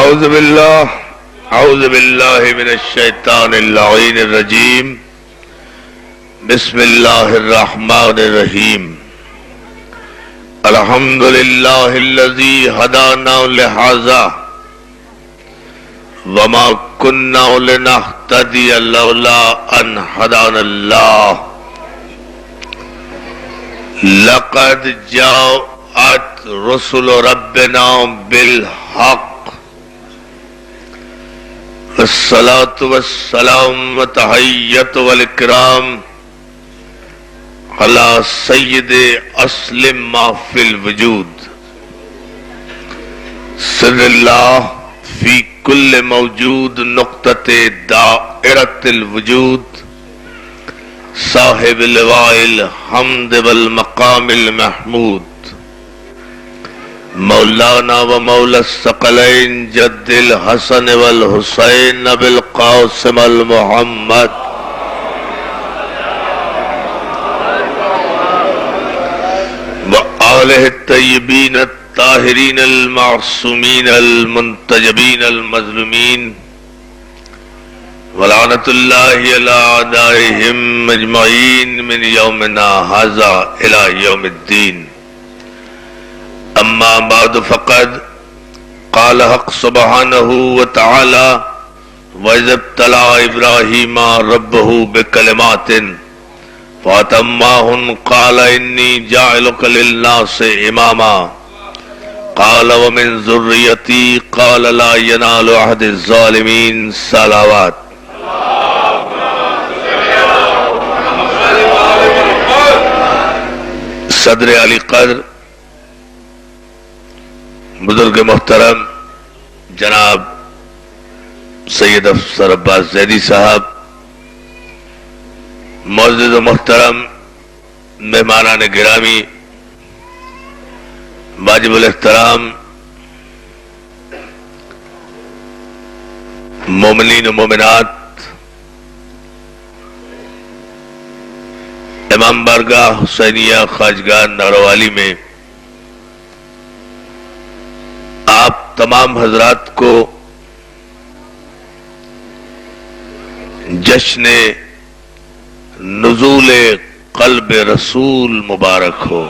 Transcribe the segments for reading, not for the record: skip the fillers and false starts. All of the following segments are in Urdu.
اعوذ باللہ من الشیطان اللعین الرجیم بسم اللہ الرحمن الرحیم الحمد للہ الذی ہدانا لہذا وما كنا لنهتدی لولا ان ہدانا اللہ لقد جاءت رسل ربنا بالحق والصلاة والسلام والتحیۃ والاکرام علی سید اصل ما فی الوجود سر اللہ فی کل موجود نقطۃ دائرۃ الوجود صاحب لواء الحمد والمقام المحمود مولانا و مولا الثقلین جد الحسن والحسین بالقاسم المحمد و آلہ الطیبین الطاہرین المعصومین المنتجبین المظلومین ولعنت اللہ علی اعدائہم اجمعین من یومنا ھذا الی یوم الدین اما بعد فقد قال حق سبحانہ وتعالی وَإِذِ ابْتَلَىٰ إِبْرَاهِيمَ رَبُّهُ بِكَلِمَاتٍ فَأَتَمَّهُنَّ قَالَ إِنِّي جَاعِلُكَ لِلنَّاسِ إِمَامًا قَالَ وَمِن ذُرِّيَّتِي قَالَ لَا يَنَالُ عَهْدِ الظَّالِمِينَ صلوات صدر علی قدر بزرگ محترم جناب سید افسر عباس زیدی صاحب، معزز و محترم مہمانان گرامی، واجب الاحترام مومنین و مومنات، امام بارگاہ حسینیہ خواجگاہ ناروالی میں آپ تمام حضرات کو جشن نزول قلب رسول مبارک ہو۔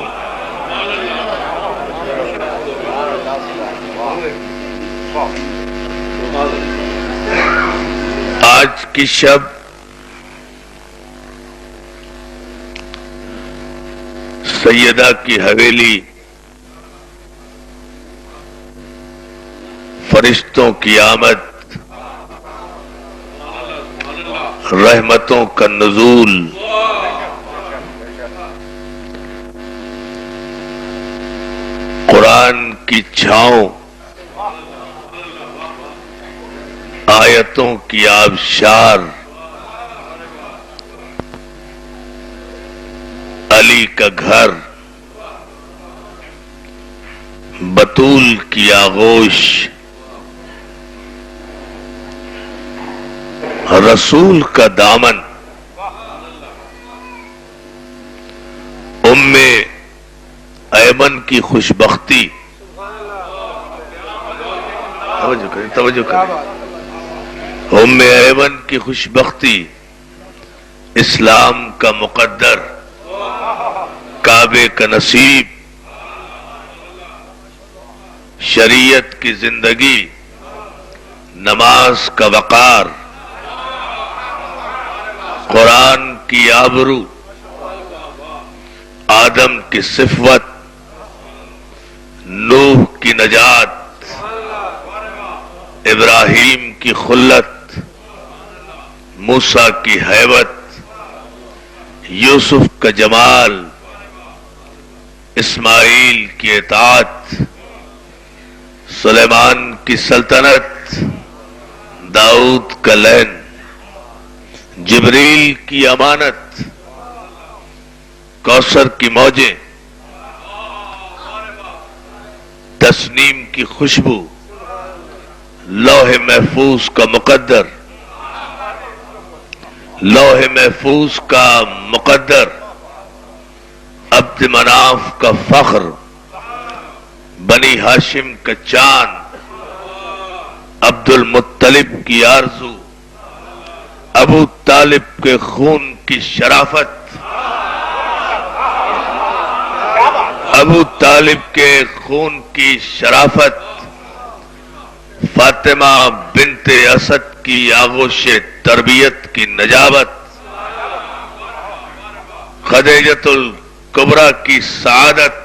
آج کی شب سیدہ کی حویلی فرشتوں کی آمد، رحمتوں کا نزول، قرآن کی چھاؤں، آیتوں کی آبشار، علی کا گھر، بطول کی آغوش، رسول کا دامن، ام ایمن کی خوشبختی، توجہ کریں، ام ایمن کی خوشبختی، اسلام کا مقدر، کعبے کا نصیب، شریعت کی زندگی، نماز کا وقار، قرآن کی آبرو، آدم کی صفوت، نوح کی نجات، ابراہیم کی خلت، موسیٰ کی ہیبت، یوسف کا جمال، اسماعیل کی اطاعت، سلیمان کی سلطنت، داؤد کا لین، جبریل کی امانت، کوثر کی موجیں، تسنیم کی خوشبو، لوح محفوظ کا مقدر، لوح محفوظ کا مقدر، عبد مناف کا فخر، بنی ہاشم کا چاند، عبد المطلب کی آرزو، ابو طالب کے خون کی شرافت، ابو طالب کے خون کی شرافت، فاطمہ بنت اسد کی آغوش تربیت کی نجابت، خدیجۃ الکبریٰ کی سعادت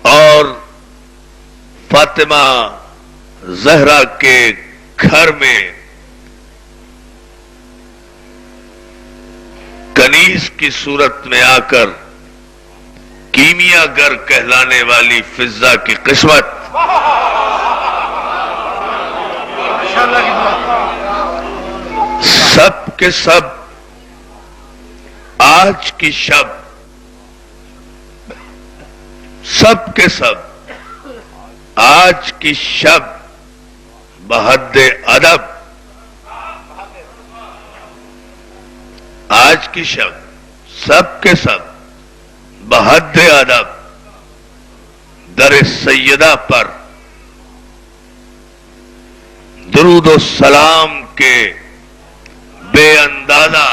اور فاطمہ زہرا کے گھر میں کنیز کی صورت میں آ کر کیمیا گر کہلانے والی فضہ کی قسمت، سب کے سب آج کی شب، سب کے سب آج کی شب بحد ادب، آج کی شب سب کے سب بحد ادب در سیدہ پر درود و سلام کے بے اندازہ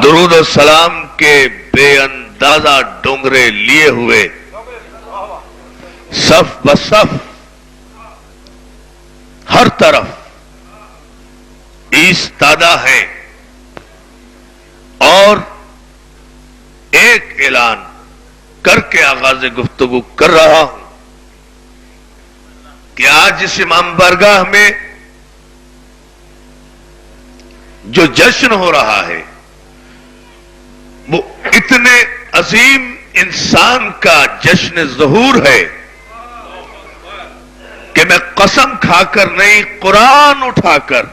درود و سلام کے بے اندازہ ڈونگرے لیے ہوئے صف بصف ہر طرف ایستادہ ہے، اور ایک اعلان کر کے آغاز گفتگو کر رہا ہوں کہ آج اس امام بارگاہ میں جو جشن ہو رہا ہے وہ اتنے عظیم انسان کا جشن ظہور ہے کہ میں قسم کھا کر نہیں، قرآن اٹھا کر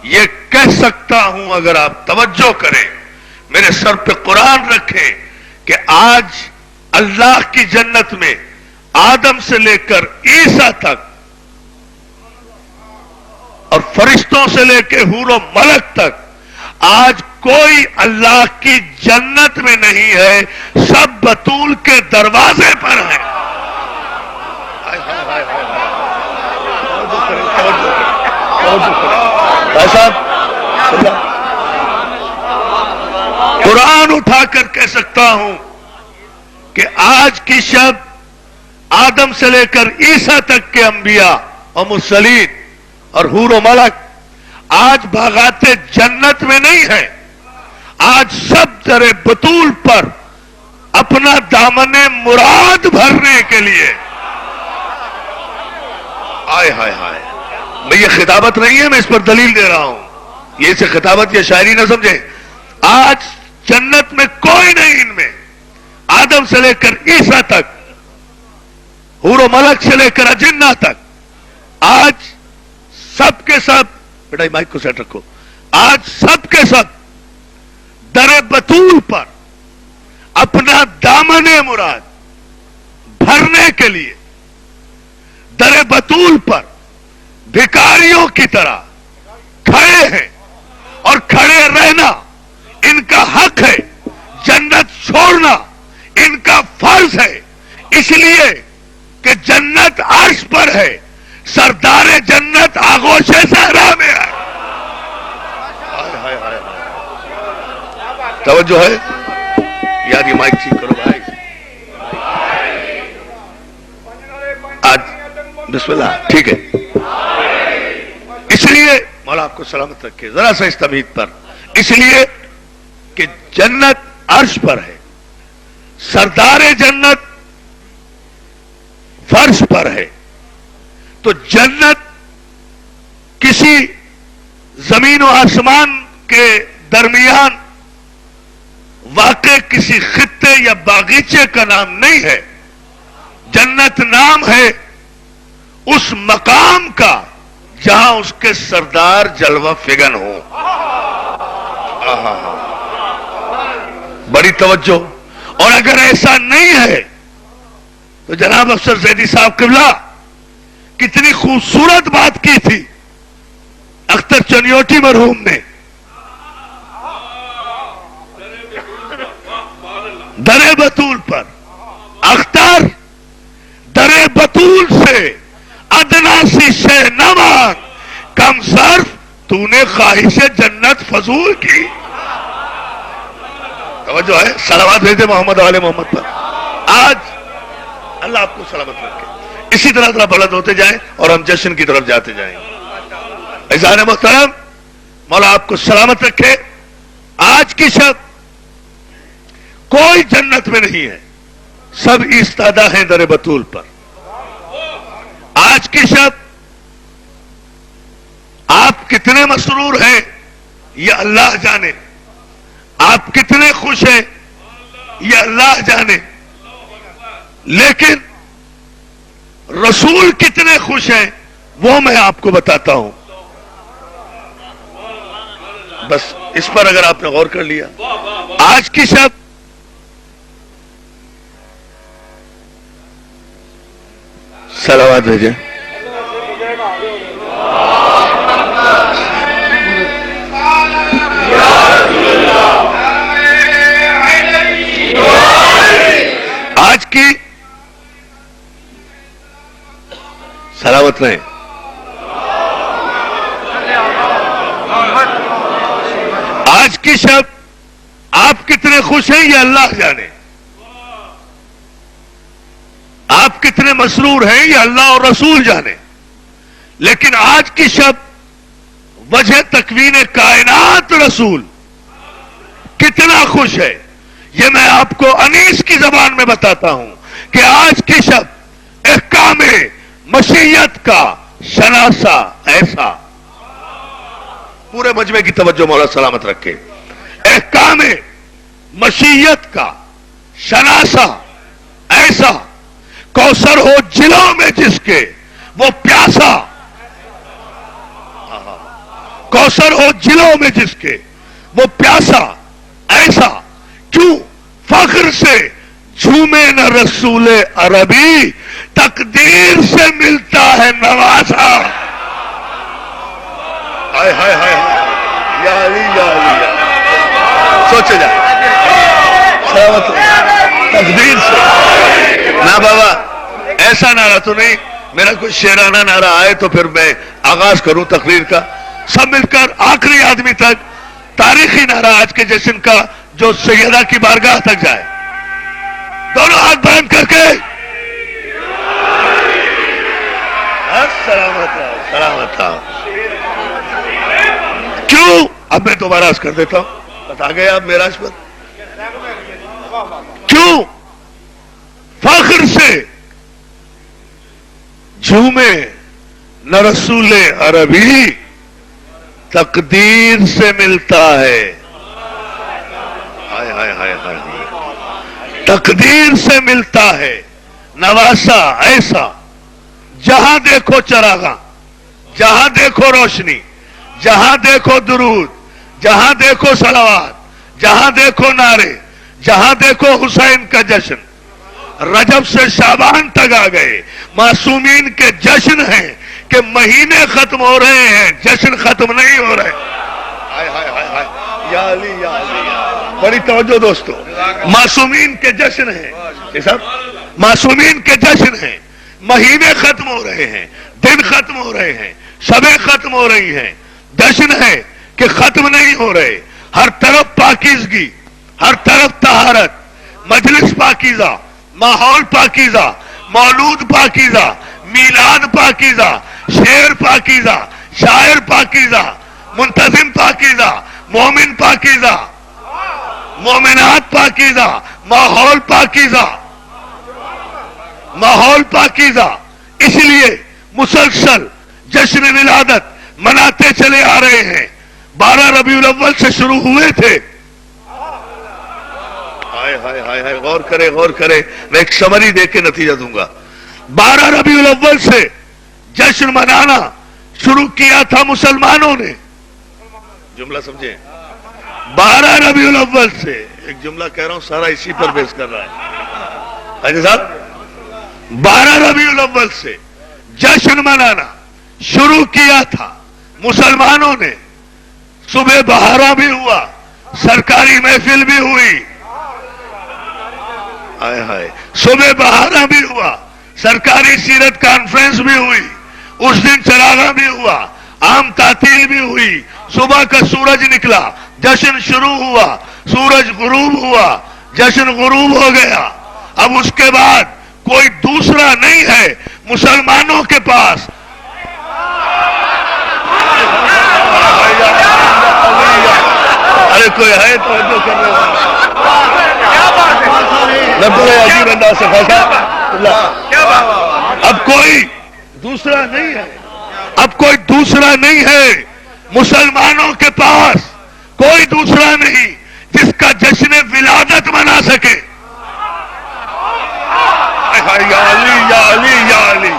یہ کہہ سکتا ہوں، اگر آپ توجہ کریں، میرے سر پہ قرآن رکھیں، کہ آج اللہ کی جنت میں آدم سے لے کر عیسیٰ تک اور فرشتوں سے لے کے حور و ملک تک آج کوئی اللہ کی جنت میں نہیں ہے، سب بطول کے دروازے پر ہیں۔ قرآن اٹھا کر کہہ سکتا ہوں کہ آج کی شب آدم سے لے کر عیسیٰ تک کے انبیاء اور مرسلین اور حور و ملک آج باغات جنت میں نہیں ہے، آج سب در بطول پر اپنا دامن مراد بھرنے کے لیے، آئے ہائے ہائے، میں یہ خطابت نہیں ہے، میں اس پر دلیل دے رہا ہوں، یہ اسے خطابت یا شاعری نہ سمجھیں۔ آج جنت میں کوئی نہیں، ان میں آدم سے لے کر عیسیٰ تک، حور و ملک سے لے کر اجنہ تک، آج سب کے سب، بیٹا مائک کو سیٹ رکھو، آج سب کے سب در بطول پر اپنا دامن مراد بھرنے کے لیے در بطول پر بھکاریوں کی طرح کھڑے ہیں، اور کھڑے رہنا ان کا حق ہے، جنت چھوڑنا ان کا فرض ہے، اس لیے کہ جنت عرش پر ہے، سردار جنت آغوش صحرا میں ہے۔ توجہ ہے یار، یہ مائک ٹھیک کرو بھائی، آج بسم اللہ ٹھیک ہے۔ اس لیے مولا آپ کو سلامت رکھے، ذرا سا اس تمہید پر، اس لیے کہ جنت عرش پر ہے، سردار جنت فرش پر ہے، تو جنت کسی زمین و آسمان کے درمیان واقع کسی خطے یا باغیچے کا نام نہیں ہے، جنت نام ہے اس مقام کا جہاں اس کے سردار جلوہ فگن ہوں۔ بڑی توجہ، اور اگر ایسا نہیں ہے تو جناب افسر زیدی صاحب قبلہ کتنی خوبصورت بات کی تھی اختر چنیوٹی مرحوم نے، در بطول پر خواہش جنت فضول کی. توجہ ہے. صلوات بھیجے محمد والے محمد پر. آج اللہ آپ کو سلامت رکھے. اسی طرح طرح بلند ہوتے جائیں اور ہم جشن کی طرف جاتے جائیں. عزیزان محترم، مولا آپ کو سلامت رکھے. آج کی شب کوئی جنت میں نہیں ہے، سب ایستادہ ہیں در بطول پر. آج کی شب آپ کتنے مسرور ہیں یہ اللہ جانے، آپ کتنے خوش ہیں یہ اللہ جانے، لیکن رسول کتنے خوش ہیں وہ میں آپ کو بتاتا ہوں. بس اس پر اگر آپ نے غور کر لیا. آج کی شب صلوات بھیجیں. آج کی سلامت رہیں. آج کی شب آپ کتنے خوش ہیں یہ اللہ جانے، آپ کتنے مسرور ہیں یہ اللہ اور رسول جانے، لیکن آج کی شب وجہ تکوین کائنات رسول کتنا خوش ہے یہ میں آپ کو انیس کی زبان میں بتاتا ہوں کہ آج کی شب احکام مشیت کا شناسہ ایسا. پورے مجمع کی توجہ مولا سلامت رکھے. احکام مشیت کا شناسہ ایسا، کوثر ہو جلوں میں جس کے وہ پیاسا، کوثر ہو جلوں میں جس کے وہ پیاسا ایسا، کیوں فخر سے جھومے نہ رسول عربی، تقدیر سے ملتا ہے نوازا. ہائے ہائے ہائے یا علی یا علی. سوچے جائے تقدیر سے. نہ بابا ایسا نعرہ تو نہیں، میرا کوئی شیرانہ نعرہ آئے تو پھر میں آغاز کروں تقریر کا. سب مل کر آخری آدمی تک تاریخی نعرہ آج کے جشن کا جو سیدہ کی بارگاہ تک جائے. دونوں ہاتھ بلند کر کے سلامت سلامت. کیوں؟ اب میں دوبارہ عرض کر دیتا ہوں. بتا گئے آپ معراج پر کیوں فخر سے جھومے نہ رسول عربی، تقدیر سے ملتا ہے. ہائے ہائے ہائے ہائے. تقدیر سے ملتا ہے نواسا ایسا، جہاں دیکھو چراغاں، جہاں دیکھو روشنی، جہاں دیکھو درود، جہاں دیکھو صلوات، جہاں دیکھو نعرے، جہاں دیکھو حسین کا جشن. رجب سے شعبان تک آ گئے، معصومین کے جشن ہیں کہ مہینے ختم ہو رہے ہیں، جشن ختم نہیں ہو رہے. ہائے ہائے ہائے ہائے یا علی یا علی. بڑی توجہ دوستو. معصومین کے جشن ہیں، معصومین کے جشن ہیں، مہینے ختم ہو رہے ہیں، دن ختم ہو رہے ہیں، شبیں ختم ہو رہی ہیں. جشن ہے کہ ختم نہیں ہو رہے. ہر طرف پاکیزگی، ہر طرف طہارت، مجلس پاکیزہ، ماحول پاکیزہ، مولود پاکیزہ، میلاد پاکیزہ، شعر پاکیزہ، شاعر پاکیزہ، منتظم پاکیزہ، مومن پاکیزہ، مومنات پاکیزہ، ماحول پاکیزہ، ماحول پاکیزہ. اس لیے مسلسل جشن ولادت مناتے چلے آ رہے ہیں. 12 ربیع الاول سے شروع ہوئے تھے. ہائے ہائے ہائے ہائے. غور کرے غور کرے. میں ایک سمری دے کے نتیجہ دوں گا. 12 ربیع الاول سے جشن منانا شروع کیا تھا مسلمانوں نے. جملہ سمجھیں. 12 ربیع الاول سے ایک جملہ کہہ رہا ہوں، سارا اسی پر بیس کر رہا ہے. حاجی صاحب 12 ربیع الاول سے جشن منانا شروع کیا تھا مسلمانوں نے. صبح بہارا بھی ہوا، سرکاری محفل بھی ہوئی. ہائے ہائے. صبح بہارا بھی ہوا، سرکاری سیرت کانفرنس بھی ہوئی. اس دن چراغاں بھی ہوا، عام تعطیل بھی ہوئی، صبح کا سورج نکلا، جشن شروع ہوا، سورج غروب ہوا، جشن غروب ہو گیا. اب اس کے بعد کوئی دوسرا نہیں ہے مسلمانوں کے پاس. ارے کوئی ہے توجہ کرنے والا؟ عجیب انداز سے اب کوئی دوسرا نہیں ہے، اب کوئی دوسرا نہیں ہے مسلمانوں کے پاس، کوئی دوسرا نہیں جس کا جشن ولادت منا سکے. یا علی یا علی یا علی.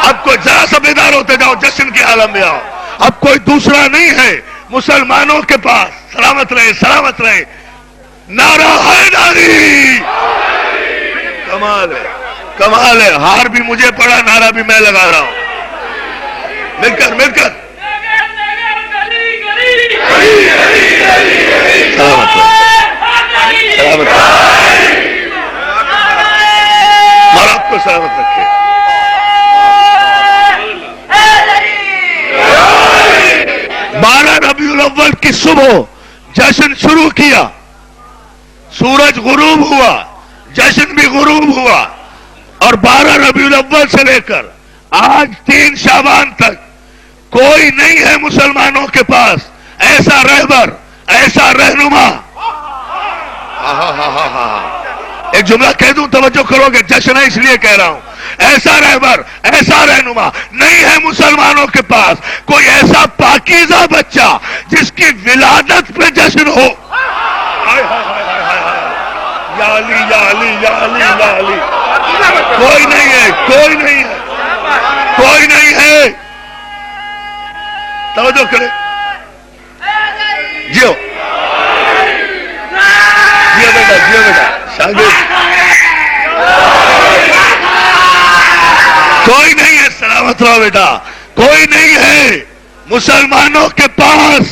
اب کوئی ذرا سا بیدار ہوتے جاؤ، جشن کے عالم میں آؤ. اب کوئی دوسرا نہیں ہے مسلمانوں کے پاس. سلامت رہے، سلامت رہے. نعرہ حیدری. کمال ہے، کمال ہے. ہار بھی مجھے پڑا، نعرہ بھی میں لگا رہا ہوں. مل کر مل کر. سلامت رہے، سلامت رہے. اور آپ کو سلامت رکھے. ربیع الاول کی صبح جشن شروع کیا، سورج غروب ہوا، جشن بھی غروب ہوا. اور 12 ربیع الاول سے لے کر آج 3 شعبان تک کوئی نہیں ہے مسلمانوں کے پاس ایسا رہبر، ایسا رہنما. ایک جملہ کہہ دوں توجہ کرو گے، جشن ہے اس لیے کہہ رہا ہوں. ایسا رہبر، ایسا رہنما نہیں ہے مسلمانوں کے پاس. کوئی ایسا پاکیزہ بچہ جس کی ولادت پہ جشن ہو. یا علی یا علی یا علی یا علی. کوئی نہیں ہے، کوئی نہیں ہے، کوئی نہیں ہے. توجہ کرے. جیو جیو بیٹا، جیو بیٹا. کوئی نہیں ہے. سلامت رہو بیٹا. کوئی نہیں ہے مسلمانوں کے پاس.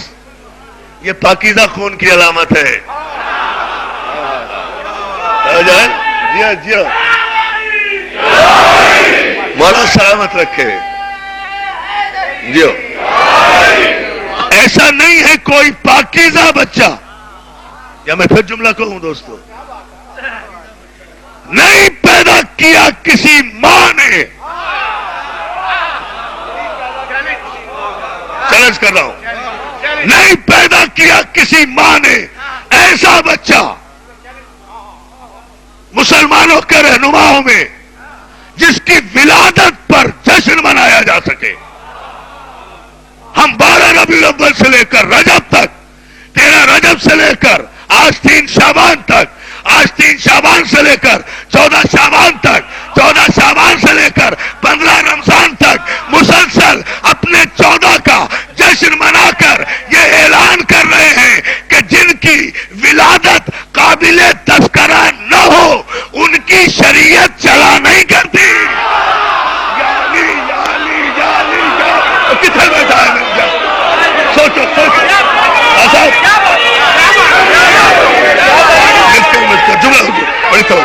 یہ پاکیزہ خون کی علامت ہے. جیو جیو. مولا سلامت رکھے. جیو. ایسا نہیں ہے کوئی پاکیزہ بچہ. یا میں پھر جملہ کہوں دوستو، نہیں پیدا کیا کسی ماں نے. چیلنج کر رہا ہوں، نہیں پیدا کیا کسی ماں نے ایسا بچہ مسلمانوں کے رہنماؤں میں جس کی ولادت پر جشن منایا جا سکے. ہم 12 ربیع الاول سے لے کر رجب تک، 13 رجب سے لے کر آج 3 شعبان تک، آج 3 شعبان سے لے کر 14 شعبان تک، 14 شعبان سے لے کر 15 رمضان تک مسلسل اپنے 14 کا جشن منا کر یہ اعلان کر رہے ہیں کہ جن کی ولادت قابل تذکرہ نہ ہو ان کی شریعت چلا نہیں کرتی. کتنے بیٹھا ہے مل جا. سوچو سوچو. جملہ بڑی تو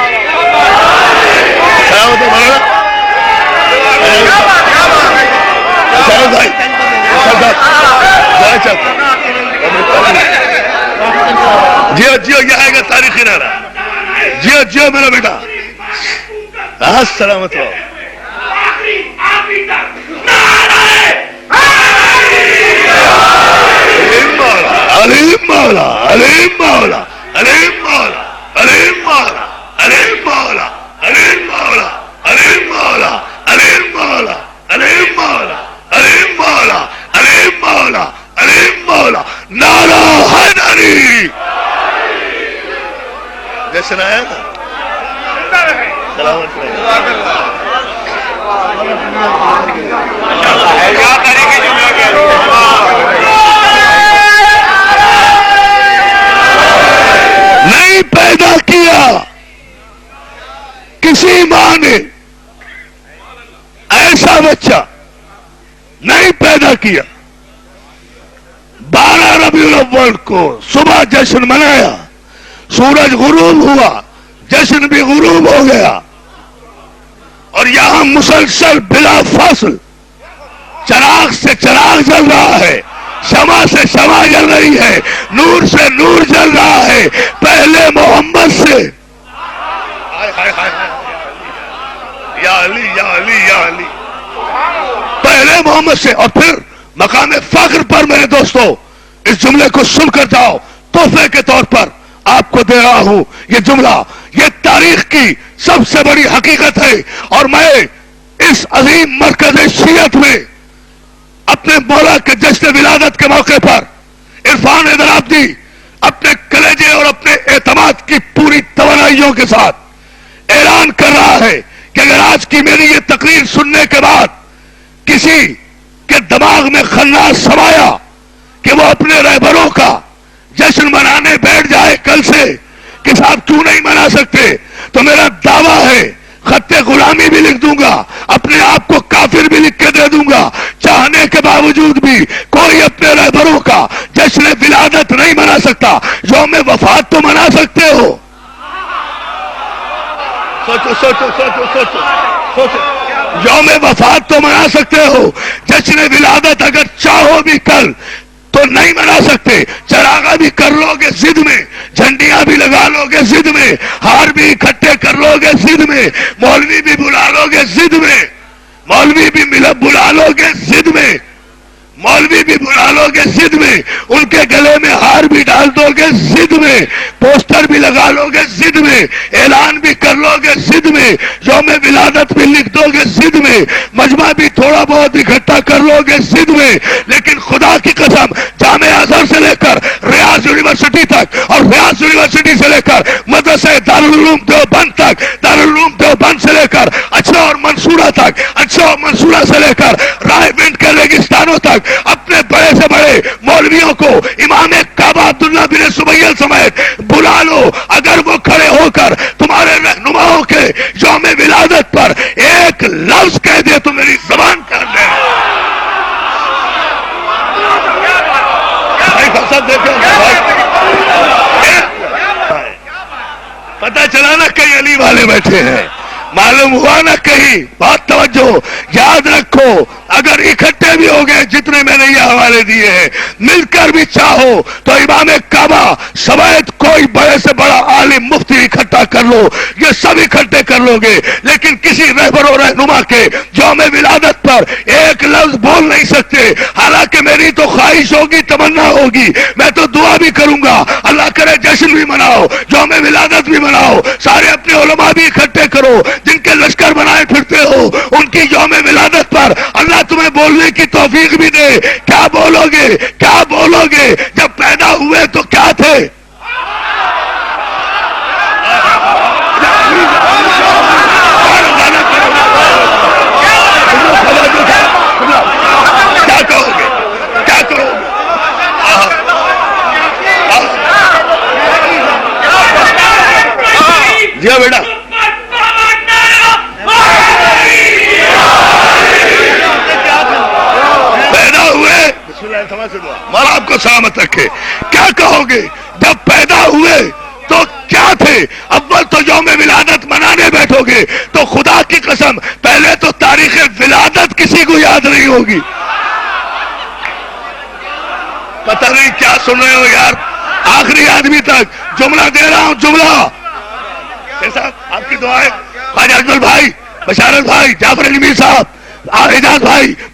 جیو جیو. یہ آئے گا تاریخی نعرہ. جیو جیو میرا بیٹا. سلامت رہو. علیم مولا، علیم مولا، علیم مولا، علیم مولا، علیم مولا، علیم مولا، علیم مولا، علیم مولا، علیم مولا، علیم مولا، علیم مولا، علیم مولا. نعرہ حیدری. جشن آیا نا. سلامت رہے. نہیں پیدا کیا کسی ماں نے ایسا بچہ، نہیں پیدا کیا. 12 ربیع الاول کو صبح جشن منایا، سورج غروب ہوا، جشن بھی غروب ہو گیا. اور یہاں مسلسل بلا فاصل چراغ سے چراغ جل رہا ہے، شمع سے شمع جل رہی ہے، نور سے نور جل رہا ہے، پہلے محمد سے یا علی یا علی یا علی، پہلے محمد سے. اور پھر مقام فخر پر میرے دوستو اس جملے کو سن کر جاؤ، تحفے کے طور پر آپ کو دے رہا ہوں یہ جملہ. یہ تاریخ کی سب سے بڑی حقیقت ہے، اور میں اس عظیم مرکز شیعت میں اپنے مولا کے جشن ولادت کے موقع پر عرفان حیدر آبادی اپنے کلیجے اور اپنے اعتماد کی پوری توانائیوں کے ساتھ اعلان کر رہا ہے کہ اگر آج کی میری یہ تقریر سننے کے بعد کسی کے دماغ میں خناس سمایا کہ وہ اپنے رہبروں کا جشن منانے بیٹھ جائے کل سے کہ صاحب کیوں نہیں منا سکتے، تو میرا دعویٰ ہے خط غلامی بھی لکھ دوں گا، اپنے آپ کو کافر بھی لکھ کے دے دوں گا. چاہنے کے باوجود بھی کوئی اپنے رہبروں کا جشن ولادت نہیں منا سکتا. یوم وفات تو منا سکتے ہو. سوچو سوچو سوچو سوچو سوچو، یوم وفات تو منا سکتے ہو، جشن ولادت اگر چاہو بھی کل تو نہیں منا سکتے. چراغا بھی کر لو گے ضد میں، جھنڈیاں بھی لگا لو گے ضد میں، ہار بھی اکٹھے کر لو گے ضد میں، مولوی بھی بلا لو گے ضد میں، مولوی بھی بلا لو گے ضد میں، مولوی بھی بلا لو گے ضد میں، ان کے گلے میں ہار بھی ڈال دو گے ضد میں، پوسٹر بھی لگا لو گے ضد میں، اعلان بھی کر لو گے ضد میں، یوم ولادت بھی لکھ دو گے ضد میں، مجمع بھی تھوڑا بہت اکٹھا کر لو گے ضد میں. لیکن خدا کی قسم جامعہ ازہر سے لے کر ریاض یونیورسٹی تک اور ریاض یونیورسٹی سے لے کر مدرسہ دارالعلوم دیوبند تک، دارالعلوم دیوبند سے لے کر اچھا اور منصورہ تک، اچھا اور منصورہ سے لے کر رائے بنٹ کے ریگستانوں تک اپنے بڑے سے بڑے مولویوں کو امام کعبہ عبداللہ بن سبیل سمیت بلا لو. اگر وہ کھڑے ہو کر تمہارے رہنماؤں کے یوم ولادت پر ایک لفظ کہہ دے تو میری زبان کاٹ دے. پتہ چلا نا کئی علی والے بیٹھے ہیں، معلوم ہوا نا کہیں. بہت توجہ، یاد رکھو اگر اکٹھے بھی ہو گئے جتنے میں نے یہ حوالے دیے ہیں، مل کر بھی چاہو تو امام کعبہ سمیت کوئی بڑے سے بڑا عالم مفتی اکٹھا کر لو، یہ سب اکٹھے کر لو گے. لیکن کسی رہبر و رہنما کے یوم ولادت پر ایک لفظ بول نہیں سکتے. حالانکہ میری تو خواہش ہوگی، تمنا ہوگی، میں تو دعا بھی کروں گا اللہ کرے جشن بھی مناؤ، یوم ولادت بھی مناؤ، سارے اپنے علماء بھی اکٹھے کرو، جن کے لشکر بنائے پھرتے ہو ان کی یوم ولادت پر اللہ تمہیں بولنے کی توفیق بھی دے. کیا بولو گے، کیا بولو گے؟ جب پیدا ہوئے تو کیا تھے؟ کیا کہو گے، کیا کرو گے؟ جی بیٹا مولا آپ کو سلامت رکھے. کیا کہو گے جب پیدا ہوئے تو کیا تھے؟ اول تو یوم ولادت منانے بیٹھو گے تو خدا کی قسم پہلے تو تاریخ ولادت کسی کو یاد نہیں ہوگی. پتہ نہیں کیا سن رہے ہو یار. آخری آدمی تک جملہ دے رہا ہوں، جملہ آپ کی دعائیں، خواجہ اجمل بھائی، بشارت بھائی، جعفر علی میر صاحب، اعجاز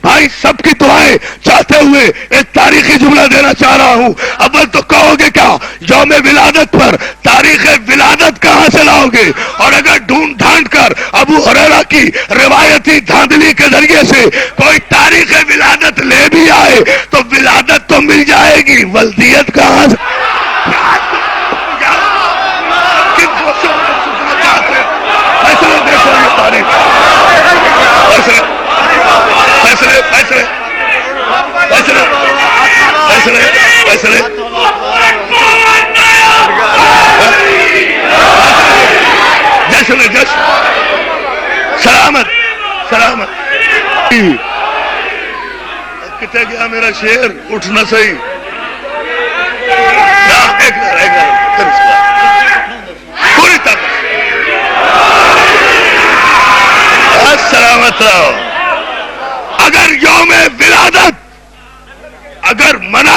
بھائی سب کی دعائیں چاہتے ہوئے ایک تاریخی جملہ دینا چاہ رہا ہوں. اول تو کہو گے کیا یوم ولادت پر تاریخ ولادت کہاں سے لاؤ گے؟ اور اگر ڈھونڈ ڈھانڈ کر ابو ہریرہ کی روایتی دھاندلی کے ذریعے سے کوئی تاریخ ولادت لے بھی آئے تو ولادت تو مل جائے گی، ولدیت کہاں سے؟ فیصلے جشن سلامت سلامت. کتنے گیا میرا شیر؟ اٹھنا صحیح. پوری طرح سلامت رہو. اگر یوم ولادت اگر منع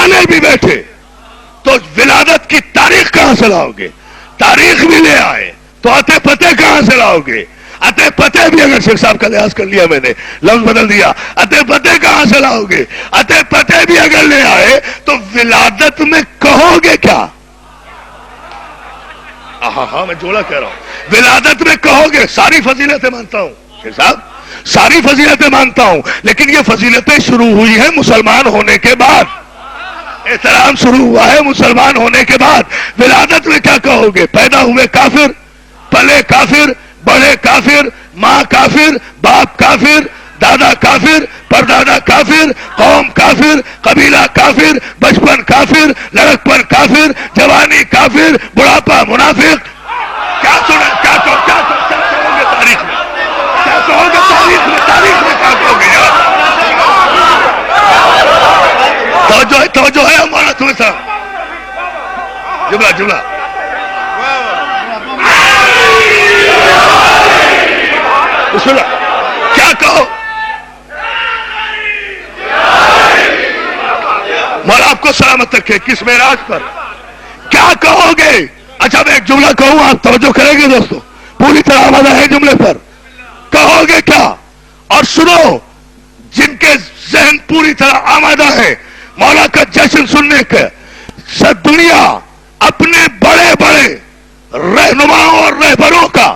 بیٹھے تو ولادت کی تاریخ کہاں سے لاؤ گے؟ تاریخ بھی لے آئے تو اتے پتے کہاں سے لاؤ گے؟ اتے پتے بھی، اگر شیخ صاحب کا لحاظ کر لیا میں نے، لفظ بدل دیا، اتے پتے کہاں سے لاؤ گے؟ اتے پتے بھی اگر لے آئے تو ولادت میں کہو گے کیا؟ ہاں میں جوڑا کہہ رہا ہوں، ولادت میں کہو گے ساری فضیلتیں مانتا ہوں شیخ صاحب، ساری فضیلتیں مانتا ہوں، لیکن یہ فضیلتیں شروع ہوئی ہیں مسلمان ہونے کے بعد، احترام شروع ہوا ہے مسلمان ہونے کے بعد۔ ولادت میں کیا کہو گے؟ پیدا ہوئے کافر، پلے کافر، بڑے کافر، ماں کافر، باپ کافر، دادا کافر، پردادا کافر، قوم کافر، قبیلہ کافر، بچپن کافر، لڑکپن کافر، جوانی کافر، بڑھاپا منافق۔ کیا سنا؟ کیا کہو گے تاریخ میں؟ کیا کہو گے تاریخ میں؟ تاریخ میں کیا کہو گے یار؟ توجہ ہے ہمارا تمہیں صاحب، جملہ کیا کہو؟ مولا آپ کو سلامت رکھے، کس معراج پر کیا کہو گے؟ اچھا میں ایک جملہ کہوں، آپ توجہ کریں گے دوستو، پوری طرح آمادہ ہے جملے پر، کہو گے کیا؟ اور سنو، جن کے ذہن پوری طرح آمادہ ہے مولا کا جشن سننے کا، سب دنیا اپنے بڑے بڑے رہنماؤں اور رہبروں کا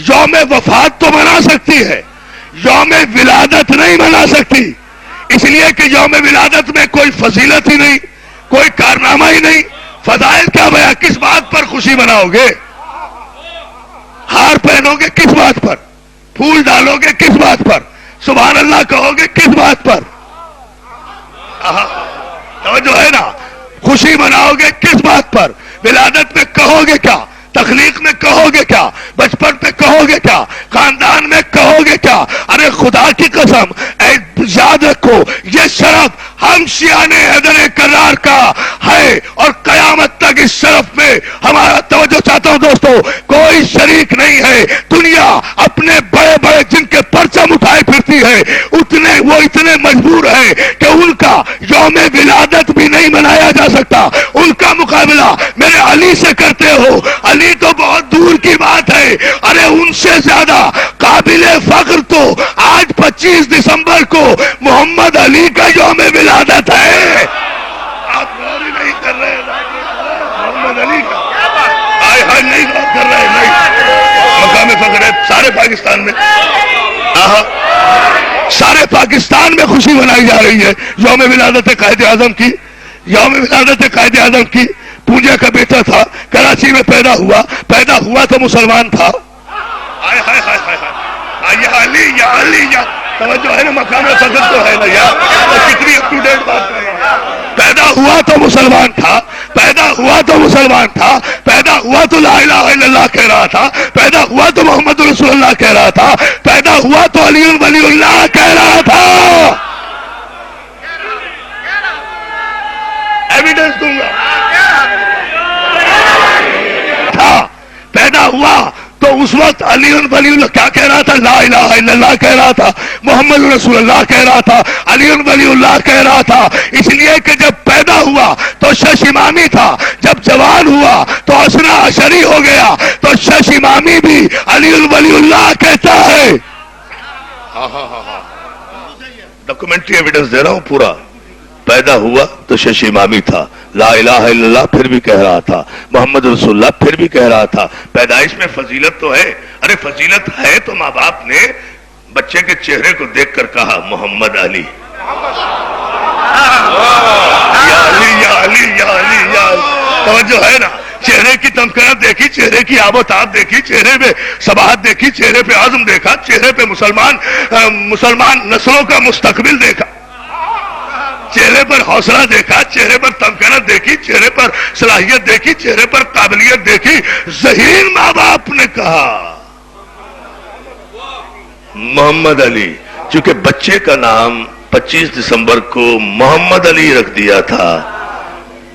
یوم وفات تو منا سکتی ہے، یوم ولادت نہیں منا سکتی، اس لیے کہ یوم ولادت میں کوئی فضیلت ہی نہیں، کوئی کارنامہ ہی نہیں، فضائل کیا بیان؟ کس بات پر خوشی مناؤ گے؟ ہار پہنو گے کس بات پر؟ پھول ڈالو گے کس بات پر؟ سبحان اللہ کہو گے کس بات پر؟ توجہ ہے نا؟ خوشی مناؤ گے کس بات پر؟ ولادت میں کہو گے کیا؟ تخلیق میں کہو گے کیا؟ بچپن میں کہو گے کیا؟ خاندان میں کہو گے کیا؟ ارے خدا کی قسم یاد رکھو، یہ شرف ہم شیعان حیدر کرار کا ہے، اور قیامت تک اس شرف میں ہمارا توجہ چاہتا ہوں دوستو، کوئی شریک نہیں ہے۔ دنیا اپنے بڑے بڑے جن کے پرچم اٹھائے پھرتی ہے، وہ اتنے مجبور ہیں کہ ان کا یوم ولادت بھی نہیں منایا جا سکتا، ان کا مقابلہ میرے علی سے کرتے ہو، علی تو بہت دور کی بات ہے، ارے ان سے زیادہ قابل فخر تو آج 25 دسمبر کو محمد علی کا یوم ولادت ہے۔ آپ غور ہی نہیں کر رہے محمد علی کا، ہائے نہیں غور کر رہے، نہیں مقام فخر ہے سارے پاکستان میں، سارے پاکستان میں خوشی منائی جا رہی ہے یوم ولادت قائد اعظم کی، یوم ولادت قائد اعظم کی۔ پونجا کا بیٹا تھا، کراچی میں پیدا ہوا تو مسلمان تھا، یا علی یا علی یا توجہ ہے نا، مقام فخر تو ہے نا یار، کتنی اپ ٹو ڈیٹ بات ہے۔ پیدا ہوا تو مسلمان تھا، پیدا ہوا تو مسلمان تھا، پیدا ہوا تو لا الہ الا اللہ کہہ رہا تھا، پیدا ہوا تو محمد رسول اللہ کہہ رہا تھا، پیدا ہوا تو علی ولی اللہ کہہ رہا تھا۔ ایویڈنس دوں گا، پیدا ہوا تو اس وقت علی ولی اللہ کیا کہہ رہا تھا؟ لا الہ الا اللہ کہہ رہا تھا، محمد رسول اللہ کہہ رہا تھا، علی ولی اللہ کہہ رہا تھا، اس لیے کہ جب پیدا ہوا تو شش امامی تھا، جب جوان ہوا تو اسنا عشری ہو گیا، تو شش امامی بھی علی ولی اللہ کہتا ہے۔ ڈاکومنٹری ایویڈنس دے رہا ہوں پورا، پیدا ہوا تو شش امامی تھا، لا الہ الا اللہ پھر بھی کہہ رہا تھا، محمد رسول اللہ پھر بھی کہہ رہا تھا۔ پیدائش میں فضیلت تو ہے، ارے فضیلت ہے تو ماں باپ نے بچے کے چہرے کو دیکھ کر کہا محمد علی، یا علی یا علی یا علی یا علی، توجہ ہے نا؟ چہرے کی تمکنت دیکھی، چہرے کی آب و تاب دیکھی، چہرے پہ صباحت دیکھی، چہرے پہ عزم دیکھا، چہرے پہ مسلمان نسلوں کا مستقبل دیکھا، چہرے پر حوصلہ دیکھا، چہرے پر تمکنت دیکھی، چہرے پر صلاحیت دیکھی، چہرے پر قابلیت دیکھی۔ ذہین ماں باپ نے کہا محمد علی، چونکہ بچے کا نام 25 دسمبر کو محمد علی رکھ دیا تھا،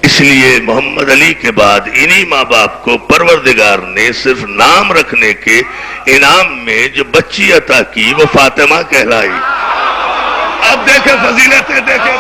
اس لیے محمد علی کے بعد انہی ماں باپ کو پروردگار نے صرف نام رکھنے کے انعام میں جو بچی عطا کی وہ فاطمہ کہلائی۔ اب دیکھیں فضیلتیں، دیکھیں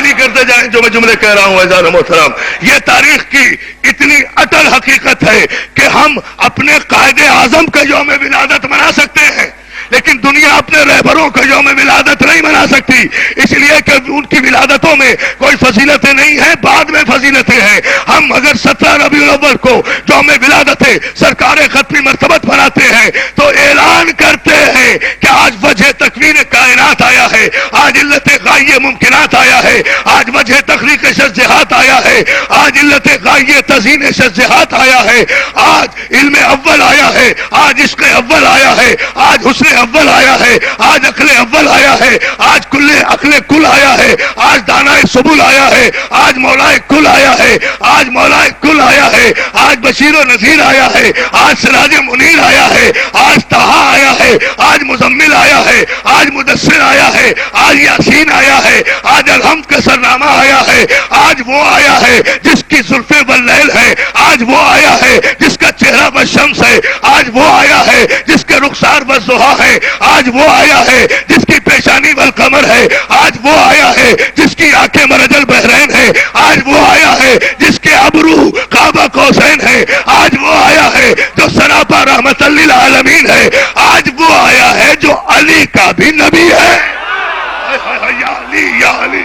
تعالی کرتے جائیں جو میں جملے کہہ رہا ہوں عزیزان محترم. یہ تاریخ کی اتنی اٹل حقیقت ہے کہ ہم اپنے قائد اعظم کا یوم ولادت منا سکتے ہیں لیکن دنیا اپنے رہبروں کا یوم ولادت نہیں منا سکتی، اس لیے کہ ان کی ولادتوں میں کوئی فضیلتیں نہیں ہیں، بعد میں فضیلتیں ہیں. ہم اگر 17 ربیع الاول کو یوم ولادت سرکار ختمی مرتبت مناتے ہیں تو اعلان کرتے ہیں کہ آج وجہ تکوین کائنات آیا ہے، آج علت غائیہ ممکنات آیا ہے، آج وجہ تخلیق شجاعت آیا ہے، آج علت غائیہ تزیین شجاعت آیا ہے، آج علم اول آیا ہے، آج عشق اول آیا ہے، آج حسن اول آیا ہے، آج عقل اول آیا ہے، آج کل عقل کل آیا ہے، آج دانائے سبل آیا ہے، آج مولائے کل آیا ہے، آج مولائے کل آیا ہے، آج بشیر و نذیر آیا ہے، آج سراج منیر آیا ہے، آج طہا آیا ہے، آج مزمل آیا ہے، آج مدثر آیا ہے، آج یاسین آیا ہے، آج الحمد کا سرنامہ آیا ہے، آج وہ آیا ہے جس کی زلفیں واللیل ہے، آج وہ آیا ہے جس کا چہرہ والشمس ہے، آج وہ آیا ہے جس کے رخسار والضحیٰ ہے، آج وہ آیا ہے جس کی پیشانی والقمر ہے، آج وہ آیا ہے جس کی آنکھیں مرج البحرین ہے، آج وہ آیا ہے جس کے ابرو قاب قوسین ہے، آج وہ آیا ہے جو سراپا رحمت للعالمین ہے، آج وہ آیا ہے جو علی کا بھی نبی ہے. یا علی یا علی،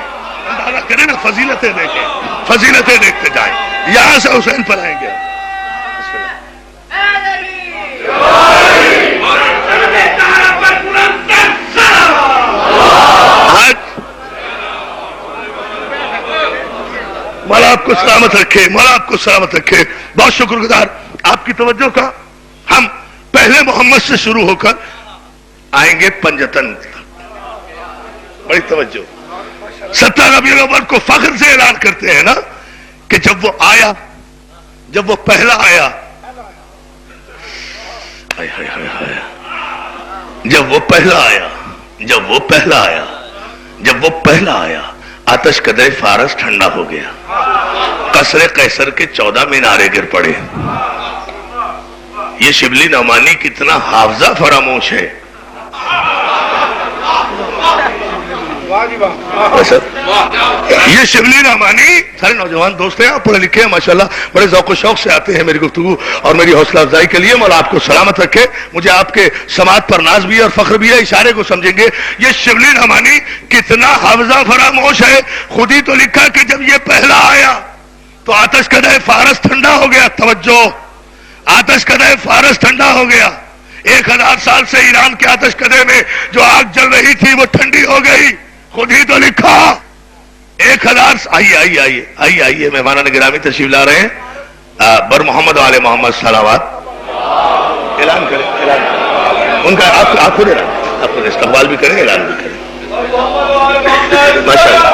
اندازہ کریں نا، فضیلتیں دیکھیں، فضیلتیں دیکھتے جائیں. یہاں سے حسین پر آئیں گے. مولا آپ کو سلامت رکھے، مولا آپ کو سلامت رکھے. بہت شکر گزار آپ کی توجہ کا. ہم پہلے محمد سے شروع ہو کر آئیں گے پنجتن تک. بڑی توجہ. 17 ربیع الاول کو فخر سے اعلان کرتے ہیں نا کہ جب وہ آیا، جب وہ پہلا آیا، جب وہ پہلا آیا، جب وہ پہلا آیا، جب وہ پہلا آیا، آتش قدرے فارس ٹھنڈا ہو گیا، قصر قیصر کے 14 مینارے گر پڑے. یہ شبلی نعمانی کتنا حافظہ فراموش ہے. یہ شبلی نعمانی سارے نوجوان دوست ہیں، آپ پڑھے لکھے ہیں ماشاءاللہ، بڑے ذوق و شوق سے آتے ہیں میری گفتگو اور میری حوصلہ افزائی کے لیے. مولا آپ کو سلامت رکھے. مجھے آپ کے سماعت پر ناز بھی ہے اور فخر بھی ہے، اشارے کو سمجھیں گے. یہ شبلی نعمانی کتنا حافظہ فراموش ہے. خود ہی تو لکھا کہ جب یہ پہلا آیا تو آتش قدح فارس ٹھنڈا ہو گیا. توجہ، آتش قدح فارس ٹھنڈا ہو گیا. 1000 سال سے ایران کے آتش قدح میں جو آگ جل رہی تھی وہ ٹھنڈی ہو گئی. خود ہی تو لکھا. 1000 آئیے مہمانان گرامی تشریف لا رہے ہیں. بر محمد والے محمد صلوات اعلان کریں. ان کا آپ خود استقبال بھی کریں، اعلان بھی کریں. ماشاء اللہ.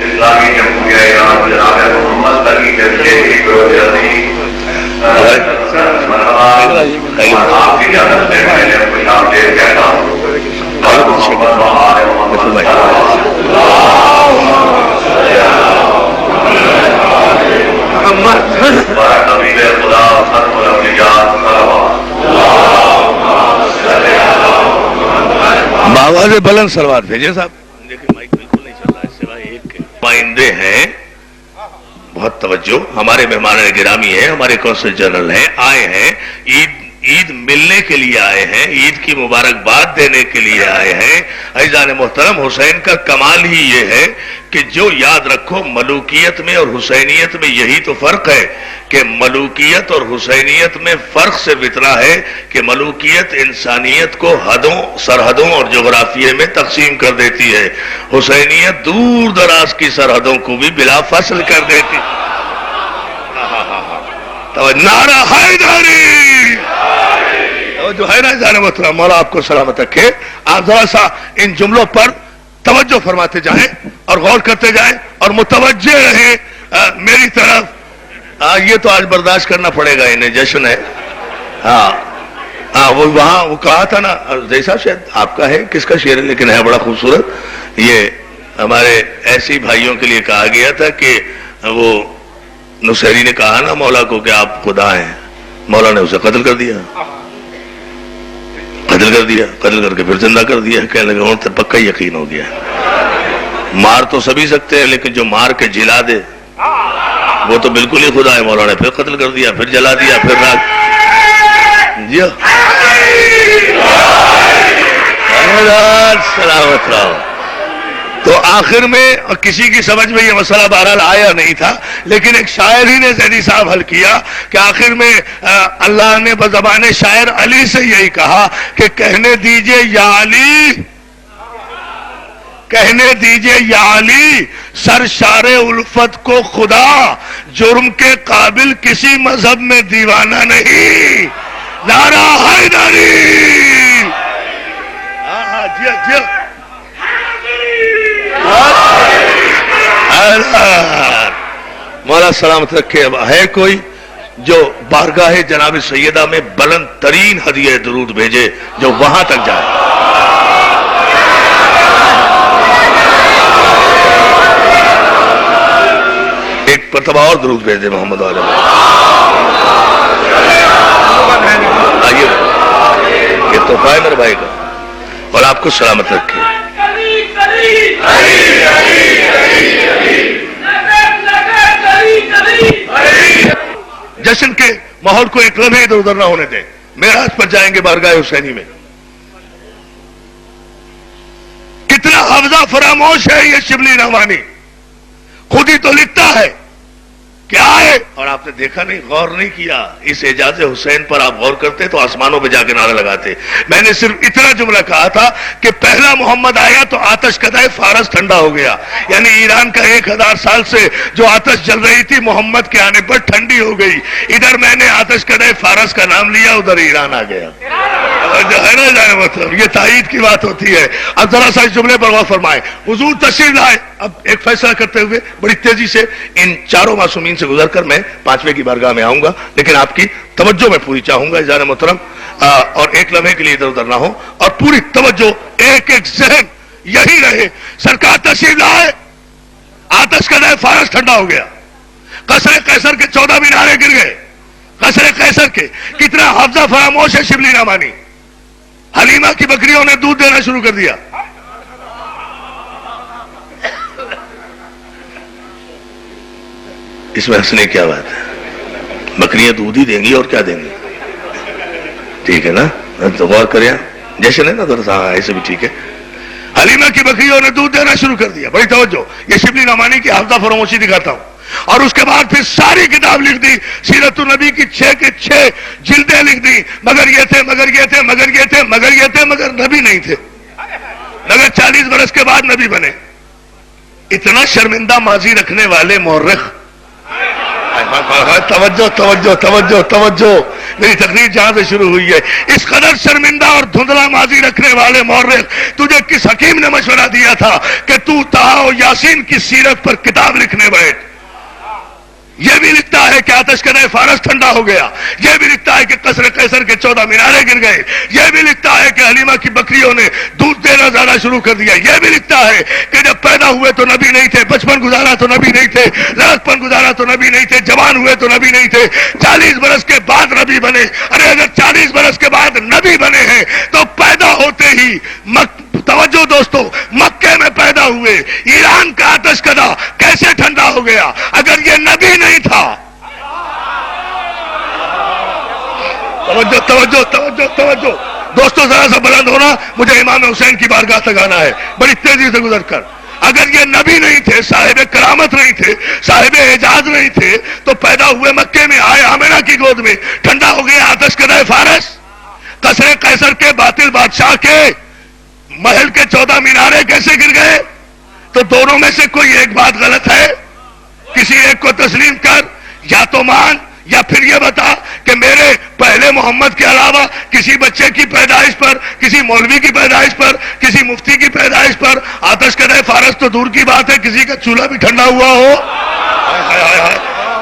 اسلامی جمہوریہ ایران جناب محمد علی آپ کی اجازت سے میں نے اپنی نام دے کہتا ہوں آواز بلند سلوات بھیجے صاحب. دیکھیں مائک بالکل نہیں چل رہا ہے سوائے ایک کے. نمائندے ہیں، بہت توجہ، ہمارے مہمان گرامی ہیں، ہمارے کونسل جنرل ہیں، آئے ہیں عید ملنے کے لیے آئے ہیں، عید کی مبارکباد دینے کے لیے آئے ہیں. عزیزان محترم، حسین کا کمال ہی یہ ہے کہ جو یاد رکھو ملوکیت میں اور حسینیت میں یہی تو فرق ہے کہ ملوکیت اور حسینیت میں فرق سے اتنا ہے کہ ملوکیت انسانیت کو حدوں، سرحدوں اور جغرافیے میں تقسیم کر دیتی ہے، حسینیت دور دراز کی سرحدوں کو بھی بلا فصل کر دیتی. نعرہ حیدری جو ہے نا جانے محترم. مولا آپ کو سلامت رکھے. آپ ذرا سا ان جملوں پر توجہ فرماتے جائیں اور غور کرتے جائیں اور متوجہ رہیں میری طرف. یہ تو آج برداشت کرنا پڑے گا انہیں، جشن ہے. وہ وہاں وہ کہا تھا نا جیسا شاید آپ کا ہے، کس کا شعر ہے لیکن ہے بڑا خوبصورت. یہ ہمارے ایسی بھائیوں کے لیے کہا گیا تھا کہ وہ نصیری نے کہا نا مولا کو کہ آپ خدا ہیں، مولا نے اسے قتل کر دیا. قتل کر دیا، قتل کر کے پھر زندہ کر دیا. کہنے لگے تو پکا یقین ہو گیا. مار تو سبھی سکتے ہیں لیکن جو مار کے جلا دے وہ تو بالکل ہی خدا ہے. مولانا پھر قتل کر دیا، پھر جلا دیا، پھر جی سلامت رہو. تو آخر میں کسی کی سمجھ میں یہ مسئلہ بہرحال آیا نہیں تھا، لیکن ایک شاعر ہی نے زیدی صاحب حل کیا کہ آخر میں اللہ نے بزبان شاعر علی سے یہی کہا کہ کہنے دیجئے یا علی، کہنے دیجئے یا علی سرشار الفت کو خدا جرم کے قابل کسی مذہب میں دیوانہ نہیں. نعرہ حیدری. مولا سلامت رکھے. ہے کوئی جو بارگاہ جناب سیدہ میں بلند ترین ہدیہ درود بھیجے جو وہاں تک جائے؟ ایک مرتبہ اور درود بھیج دے محمد علیہ. آئیے یہ تحفہ ہے میرے بھائی کا، اور آپ کو سلامت رکھے. جشن کے ماحول کو ایک لمحے ادھر ادھر نہ ہونے دیں. معراج پر جائیں گے بارگاہ حسینی میں. کتنا حافظہ فراموش ہے یہ شبلی نعمانی، خود ہی تو لکھتا ہے کیا ہے. اور آپ نے دیکھا نہیں، غور نہیں کیا. اس اعجاز حسین پر آپ غور کرتے تو آسمانوں پہ جا کے نعرہ لگاتے. میں نے صرف اتنا جملہ کہا تھا کہ پہلا محمد آیا تو آتش کدائے فارس ٹھنڈا ہو گیا. یعنی ایران کا 1000 سال سے جو آتش جل رہی تھی محمد کے آنے پر ٹھنڈی ہو گئی. ادھر میں نے آتش کدائے فارس کا نام لیا، ادھر ایران آ گیا. ہے نا جانے مطلب یہ تائید کی بات ہوتی ہے. اب ذرا سا اس جملے پر غور فرمائیں. حضور تشریف لائے. اب ایک فیصلہ کرتے ہوئے بڑی تیزی سے ان چاروں معصومین سے گزر کر میں 5ویں کی بارگاہ میں آؤں گا، لیکن آپ کی توجہ میں پوری چاہوں گا جان محترم، اور ایک لمحے کے لیے ادھر ادھر نہ ہو اور پوری توجہ ایک ایک ذہن یہی رہے. سرکار تشریف لائے، آتش کا فارس ٹھنڈا ہو گیا. قصر قیصر کے 14 مینارے گر گئے. قصر قیصر کے کتنا حافظہ فراموش ہے شبلی نعمانی. حلیمہ کی بکریوں نے دودھ دینا شروع کر دیا. اس میں ہنسنے کیا بات ہے؟ بکریاں دودھ ہی دیں گی اور کیا دیں گی. ٹھیک ہے نا، تو غور کریں. جیسے نا ذرا ایسے بھی ٹھیک ہے. حلیمہ کی بکریوں نے دودھ دینا شروع کر دیا. بڑی توجہ، یہ شبلی نعمانی کی حافظہ فراموشی دکھاتا ہوں. اور اس کے بعد پھر ساری کتاب لکھ دی. سیرت النبی کی 6 کے 6 جلدیں لکھ دی. مگر یہ تھے، مگر یہ تھے، مگر یہ تھے، مگر یہ تھے، مگر نبی نہیں تھے. مگر 40 برس کے بعد نبی بنے. اتنا شرمندہ ماضی رکھنے والے مورخ. توجہ توجہ توجہ توجہ، میری تقریر جہاں سے شروع ہوئی ہے. اس قدر شرمندہ اور دھندلا ماضی رکھنے والے مورخ، تجھے کس حکیم نے مشورہ دیا تھا کہ تو طٰہٰ و یاسین کی سیرت پر کتاب لکھنے بیٹھ؟ یہ بھی لکھتا ہے کہ آتش کدے فارس ٹھنڈا ہو گیا. یہ بھی لکھتا ہے کہ قصر قیصر کے 14 مینارے گر گئے. یہ بھی لکھتا ہے کہ حلیمہ کی بکریوں نے دودھ دینا زیادہ شروع کر دیا. یہ بھی لکھتا ہے کہ جب پیدا ہوئے تو نبی نہیں تھے، بچپن گزارا تو نبی نہیں تھے، لڑکپن گزارا تو نبی نہیں تھے، جوان ہوئے تو نبی نہیں تھے، 40 برس کے بعد نبی بنے. ارے اگر 40 برس کے بعد نبی بنے ہیں تو پیدا ہوتے ہی توجہ دوستو، مکے میں پیدا ہوئے. ایران کا آتش کدا کیسے ٹھنڈا ہو گیا اگر یہ نبی نہیں تھا؟ توجہ توجہ توجہ توجہ دوستو، ذرا سا بلند ہونا. مجھے امام حسین کی بارگاہ تک آنا ہے بڑی تیزی سے گزر کر. اگر یہ نبی نہیں تھے، صاحب کرامت نہیں تھے، صاحب اعجاز نہیں تھے، تو پیدا ہوئے مکے میں، آئے آمنہ کی گود میں، ٹھنڈا ہو گیا آتش کدا فارس. قصر قیصر کے باطل بادشاہ کے محل کے 14 مینارے کیسے گر گئے؟ تو دونوں میں سے کوئی ایک بات غلط ہے. کسی ایک کو تسلیم کر، یا تو مان یا پھر یہ بتا کہ میرے پہلے محمد کے علاوہ کسی بچے کی پیدائش پر، کسی مولوی کی پیدائش پر، کسی مفتی کی پیدائش پر آتش کدے فارس تو دور کی بات ہے، کسی کا چولہا بھی ٹھنڈا ہوا ہو.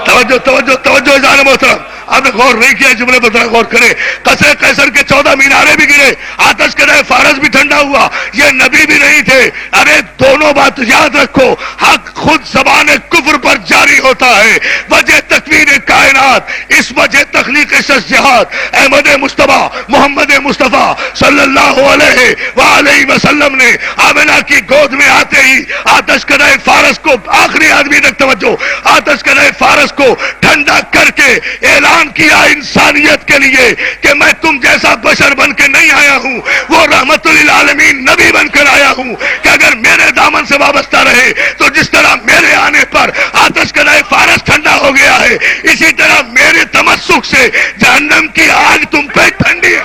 توجہ توجہ توجہ جان محترم، آپ نے غور نہیں کیا جملے پر ذرا غور کریں. قصر قیصر کے 14 مینارے بھی گرے، آتش کدے فارس بھی ٹھنڈا ہوا. یہ نبی بھی نہیں تھے. ارے دونوں بات یاد رکھو، حق خود زبان کفر پر جاری ہوتا ہے. وجہ تکوین کائنات، اس وجہ تخلیق شخصیات احمد مصطفیٰ محمد مصطفیٰ صلی اللہ علیہ وآلہ وسلم نے آمنہ کی گود میں آتے ہی آتش کدہ فارس کو، آخری آدمی تک توجہ، آتش کدہ فارس کو ٹھنڈا کر کے اعلان کیا انسانیت کے لیے کہ میں تم جیسا بشر بن کے نہیں آیا ہوں، وہ رحمت للعالمین نبی بن کر آیا ہوں کہ اگر میرے دامن سے وابستہ رہے تو جس طرح میرے آنے پر آتش کدہ فارس ٹھنڈا ہو گیا ہے، اسی طرح میرے تمسک سے جہنم کی آگ تم پہ ٹھنڈی ہے.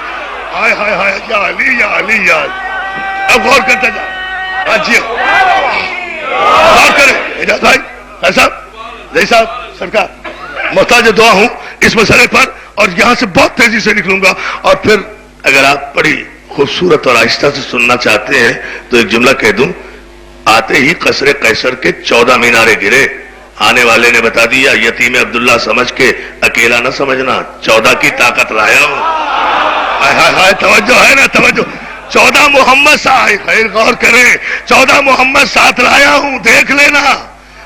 ہائے ہائے ہائے، یا علی یا علی یا علی. اب غور کرتا جا، جی غور کریں. اجازت بھائی، خیر صاحب، زئی صاحب، سرکار، محتاج دعا ہوں اس مسئلے پر، اور یہاں سے بہت تیزی سے نکلوں گا. اور پھر اگر آپ بڑی خوبصورت اور آہستہ سے سننا چاہتے ہیں تو ایک جملہ کہہ دوں. آتے ہی قصر قیصر کے 14 مینارے گرے. آنے والے نے بتا دیا یتیم عبداللہ سمجھ کے اکیلا نہ سمجھنا، 14 کی طاقت لایا ہوں. ہائے ہائے ہائے، توجہ ہے نا، توجہ. 14 محمد صاحب، خیر غور کریں، 14 محمد ساتھ لایا ہوں، دیکھ لینا.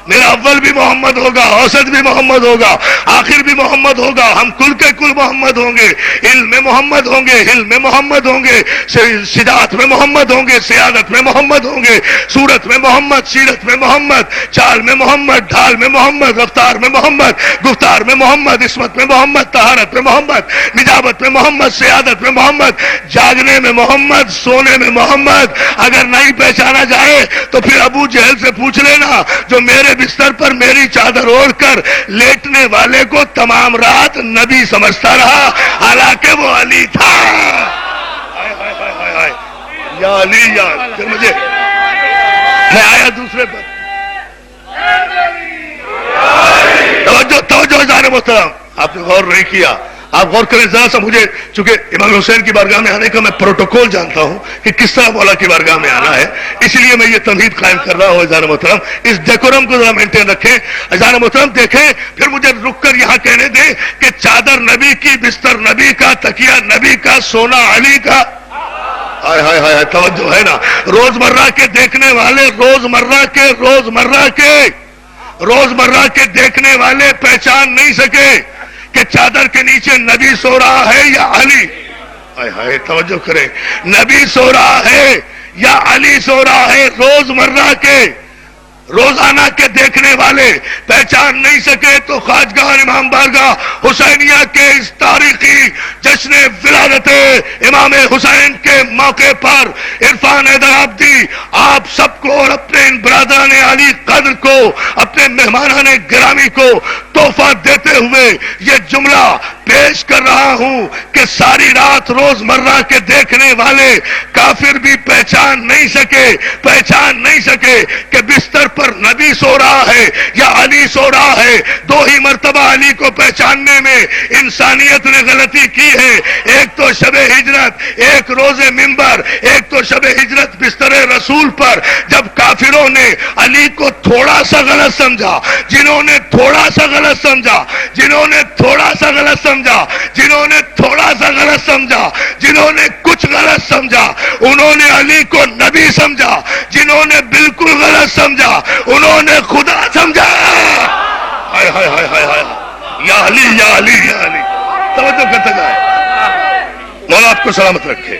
میرا اول بھی محمد ہوگا، اوسط بھی محمد ہوگا، آخر بھی محمد ہوگا. ہم کل کے کل محمد ہوں گے. علم میں محمد ہوں گے، حلم میں محمد ہوں گے، شجاعت میں محمد ہوں گے، سیادت میں محمد ہوں گے، صورت میں محمد، سیرت میں محمد، چال میں محمد، ڈھال میں محمد، رفتار میں محمد، گفتار میں محمد، عصمت میں محمد، طہارت میں محمد، نجابت میں محمد، سیادت میں محمد، جاگنے میں محمد، سونے میں محمد. اگر نہیں پہچانا جائے تو پھر ابو جہل سے پوچھ لینا جو میرے بستر پر میری چادر اوڑھ کر لیٹنے والے کو تمام رات نبی سمجھتا رہا، حالانکہ وہ علی تھا. یا علی یا. پھر مجھے میں آیا دوسرے پر. توجہ توجہ جان محترم، آپ نے غور نہیں کیا. آپ غور کریں ذرا سا. مجھے چونکہ امام حسین کی بارگاہ میں آنے کا میں پروٹوکول جانتا ہوں کہ کس طرح مولا کی بارگاہ میں آنا ہے، اس لیے میں یہ تمہید قائم کر رہا ہوں. اذان محترم، اس ڈیکورم کو ذرا مینٹین رکھیں. اذان محترم دیکھیں، پھر مجھے رک کر یہاں کہنے دیں کہ چادر نبی کی، بستر نبی کا، تکیہ نبی کا، سونا علی کا. ہائے ہائے ہائے، توجہ ہے نا. روزمرہ کے دیکھنے والے، روزمرہ کے دیکھنے والے پہچان نہیں سکے کہ چادر کے نیچے نبی سو رہا ہے یا علی. ہائے ہائے، توجہ کریں. نبی سو رہا ہے یا علی سو رہا ہے. روزمرہ کے، روزانہ کے دیکھنے والے پہچان نہیں سکے تو خواجگاہ امام بارگاہ حسینیہ کے اس تاریخی جشن ولادت امام حسین کے موقع پر عرفان حیدر آبادی آپ سب کو اور اپنے ان برادران علی قدر کو، اپنے مہمانان گرامی کو تحفہ دیتے ہوئے یہ جملہ پیش کر رہا ہوں کہ ساری رات روزمرہ کے دیکھنے والے کافر بھی پہچان نہیں سکے کہ بستر پر نبی سو رہا ہے یا علی سو رہا ہے. 2 ہی مرتبہ علی کو پہچاننے میں انسانیت نے غلطی کی ہے. ایک تو شب ہجرت، ایک روز منبر، ایک تو شب ہجرت بستر رسول پر، جب کافروں نے علی کو تھوڑا سا غلط سمجھا، جنہوں نے تھوڑا سا غلط سمجھا، جنہوں نے کچھ غلط سمجھا، انہوں نے علی کو نبی سمجھا. جنہوں نے بالکل غلط سمجھا انہوں نے خدا سمجھا. ہائے ہائے ہائے ہائے ہائے، یا علی یا علی یا علی. توجہ کرتے جائیں، مولا آپ کو سلامت رکھے.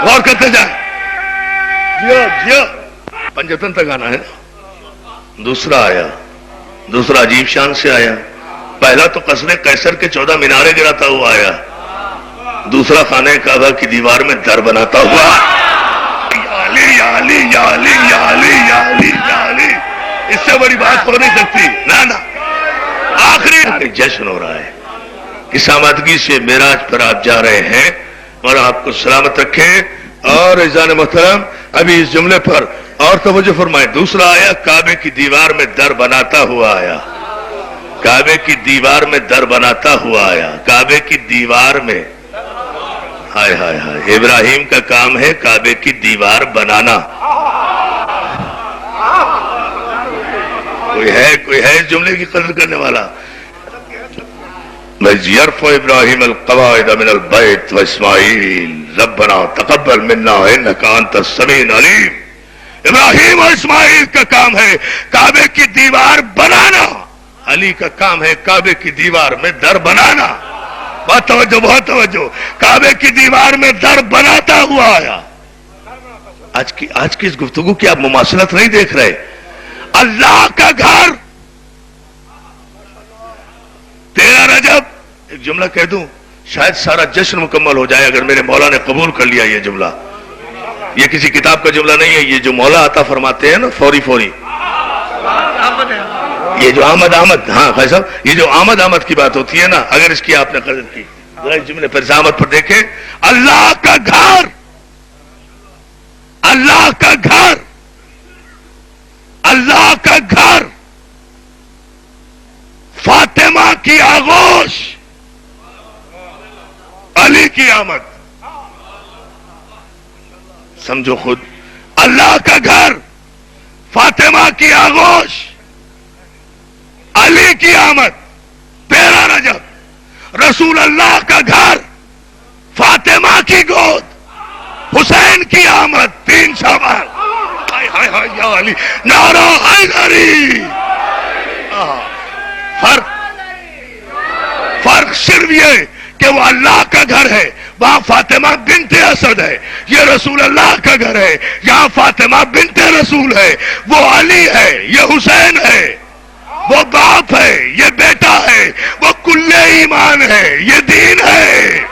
غور کرتے جائیں. جیو پنجتن تک آنا ہے نا. دوسرا آیا، دوسرا عجیب شان سے آیا. پہلا تو قصر قیصر کے 14 مینارے گراتا ہوا آیا، دوسرا خانہ کعبہ کی دیوار میں در بناتا ہوا. یا علی یا علی یا علی یا علی یا علی یا علی. اس سے بڑی بات ہو نہیں سکتی. نہ آخری جشن ہو رہا ہے، اس آمدگی سے معراج پر آپ جا رہے ہیں اور آپ کو سلامت رکھیں. اور اذان محترم ابھی اس جملے پر اور توجہ فرمائیں. دوسرا آیا کعبے کی دیوار میں در بناتا ہوا آیا. کعبے کی دیوار میں در بناتا ہوا آیا. کعبے کی دیوار میں. ہائے ہائے ہائے، ابراہیم کا کام ہے کعبے کی دیوار بنانا. کوئی ہے اس جملے کی قدر کرنے والا؟ یرفع ابراہیم القواعد من البیت واسماعیل ربنا تقبل منا انک انت السمیع العلیم. ابراہیم اور اسماعیل کا کام ہے کعبے کی دیوار بنا علی کا کام ہے کعبے کی دیوار میں در بنانا. بہت توجہ, بہت توجہ. کعبے کی دیوار میں در بناتا ہوا آیا. آج کی اس گفتگو کی آپ مماثلت نہیں دیکھ رہے. اللہ کا گھر 13 رجب. ایک جملہ کہہ دوں, شاید سارا جشن مکمل ہو جائے اگر میرے مولا نے قبول کر لیا یہ جملہ. یہ کسی کتاب کا جملہ نہیں ہے, یہ جو مولا عطا فرماتے ہیں نا فوری فوری, یہ جو آمد, ہاں خیر صاحب, یہ جو آمد کی بات ہوتی ہے نا, اگر اس کی آپ نے قدر کی, ذرا اس جملے پر ضابط پر دیکھیں. اللہ کا گھر, اللہ کا گھر, اللہ کا گھر, فاطمہ کی آغوش, علی کی آمد. سمجھو خود. اللہ کا گھر, فاطمہ کی آغوش, علی کی آمد. 13 رجب رسول اللہ کا گھر, فاطمہ کی گود, حسین کی آمد. 3 شعبان. ہائے ہائے ہائے یا علی, نعرہ حیدری. فرق صرف یہ کہ وہ اللہ کا گھر ہے, وہاں فاطمہ بنت اسد ہے. یہ رسول اللہ کا گھر ہے, یہاں فاطمہ بنت رسول ہے. وہ علی ہے, یہ حسین ہے. وہ باپ ہے, یہ بیٹا ہے. وہ کل ایمان ہے, یہ دین ہے.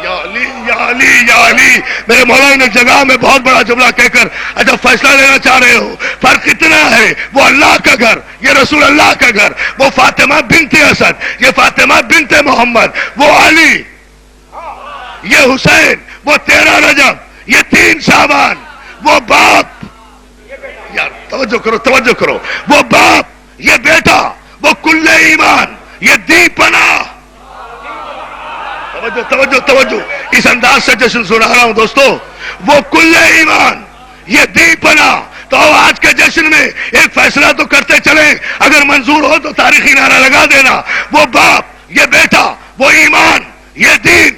یا علی, یا علی, یا علی. میرے مولا نے جگہ میں بہت بڑا جملہ کہہ کر اجب فیصلہ لینا چاہ رہے ہو. فرق اتنا ہے, وہ اللہ کا گھر, یہ رسول اللہ کا گھر. وہ فاطمہ بنت اسد, یہ فاطمہ بنت محمد. وہ علی, یہ حسین. وہ 13 رجب, یہ 3 شعبان. وہ باپ, یار توجہ کرو, توجہ کرو. وہ باپ, یہ بیٹا. وہ کل ایمان, یہ دی پناہ. توجہ, توجہ, توجہ. اس انداز سے جشن سنا رہا ہوں دوستو. وہ کل ایمان, یہ دی پناہ. تو آج کے جشن میں ایک فیصلہ تو کرتے چلیں, اگر منظور ہو تو تاریخی نعرہ لگا دینا. وہ باپ, یہ بیٹا. وہ ایمان, یہ دین.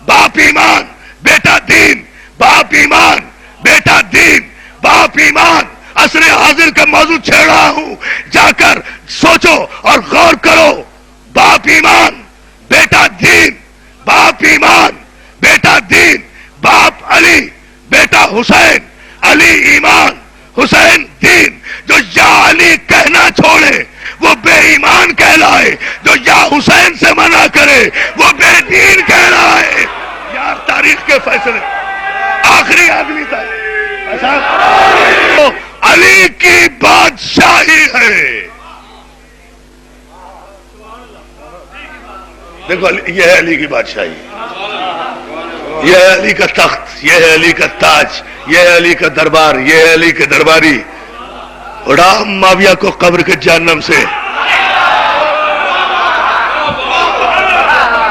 باپ ایمان, بیٹا دین. باپ ایمان, بیٹا دین. باپ ایمان. عصر حاضر کا موضوع چھیڑ رہا ہوں, جا کر سوچو اور غور کرو. باپ ایمان, بیٹا دین. باپ ایمان, بیٹا دین. باپ علی, بیٹا حسین. علی ایمان, حسین دین. جو یا علی کہنا چھوڑے وہ بے ایمان کہلائے, جو یا حسین سے منع کرے وہ بے دین کہلائے. یار تاریخ کے فیصلے, آخری آدمی تھا. علی کی بادشاہی ہے. دیکھو یہ ہے علی کی بادشاہی, یہ ہے علی کا تخت, یہ ہے علی کا تاج, یہ ہے علی کا دربار, یہ ہے علی کے درباری. اڑا معاویہ کو قبر کے جہنم سے,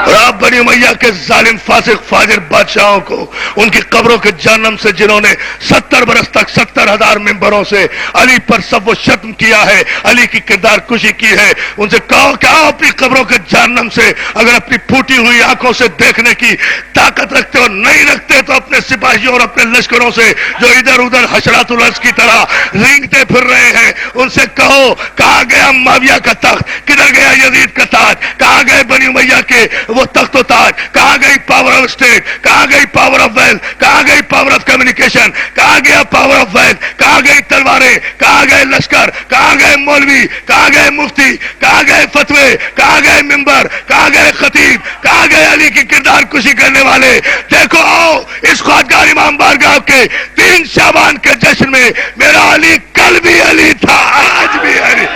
راب بنی امیہ کے ظالم فاسق فاجر بادشاہوں کو ان کی قبروں کے جہنم سے, جنہوں نے 70 برس تک 70,000 ممبروں سے علی پر سب و شتم کیا ہے, علی کی کردار کشی کی ہے. ان سے کہو کہ آؤ اپنی قبروں کے جہنم سے, اگر اپنی پھوٹی ہوئی آنکھوں سے دیکھنے کی طاقت رکھتے ہو. نہیں رکھتے تو اپنے سپاہیوں اور اپنے لشکروں سے جو ادھر ادھر حشرات الارض کی طرح رینگتے پھر رہے ہیں, ان سے کہو کہاں گیا معاویہ کا تخت, کدھر گیا یزید کا تاج, کہاں گئے بنی امیہ کے وہ تخت و تاج, کہاں گئی پاور آف اسٹیٹ, کہاں گئی پاور آف ویلتھ, کہاں گئی پاور آف کمیونیکیشن, کہاں گیا پاور آف ویلتھ, کہاں گئی تلواریں, کہاں گئے لشکر, کہاں گئے مولوی, کہاں گئے مفتی, کہاں گئے فتوے, کہاں گئے ممبر, کہاں گئے خطیب, کہاں گئے علی کی کردار کشی کرنے والے. دیکھو آؤ اس خواجگاہ امام بارگاہ کے 3 شعبان کے جشن میں, میرا علی کل بھی علی تھا, آج بھی علی.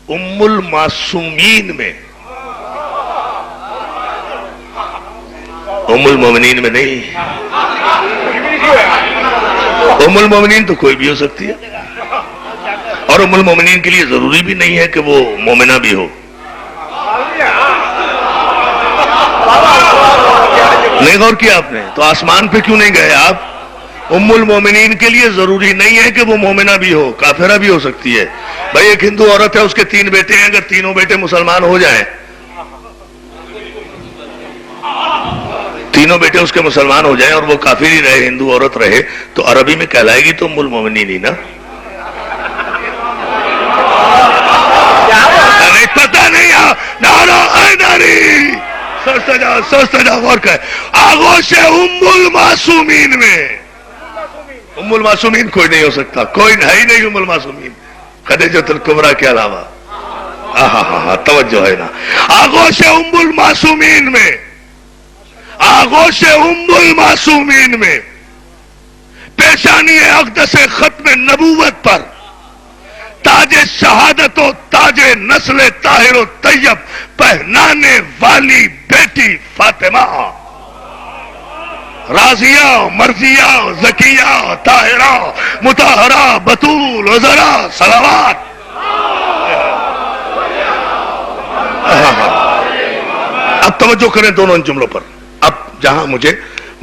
ام المعصومین میں, ام المومنین میں نہیں. ام المومنین تو کوئی بھی ہو سکتی ہے, اور ام المومنین کے لیے ضروری بھی نہیں ہے کہ وہ مومنہ بھی ہو. نہیں غور کیا آپ نے؟ تو آسمان پہ کیوں نہیں گئے آپ؟ ام المومنین کے لیے ضروری نہیں ہے کہ وہ مومنہ بھی ہو, کافرہ بھی ہو سکتی ہے. بھائی ایک ہندو عورت ہے, اس کے 3 بیٹے ہیں, اگر تینوں بیٹے مسلمان ہو جائیں, تینوں بیٹے اس کے مسلمان ہو جائیں اور وہ کافر ہی رہے, ہندو عورت رہے, تو عربی میں کہلائے گی تو ام المومنین ہی نا. جا غور کر. آغوش المعصومین میں المعصومین کوئی نہیں ہو سکتا, کوئی ہے ہی نہیں المعصومین خدیجۃ الکبریٰ کے علاوہ. توجہ ہے نا. آغوش المعصومین میں, آغوش المعصومین میں پیشانی اقدس ختم نبوت پر تاج شہادت و تاج نسل طاہر و طیب پہنانے والی بیٹی فاطمہ, راضیہ, مرضیہ, زکیہ, طاہرہ, مطہرہ, بتول, عذرا, صلوات. اب توجہ کریں دونوں ان جملوں پر. اب جہاں مجھے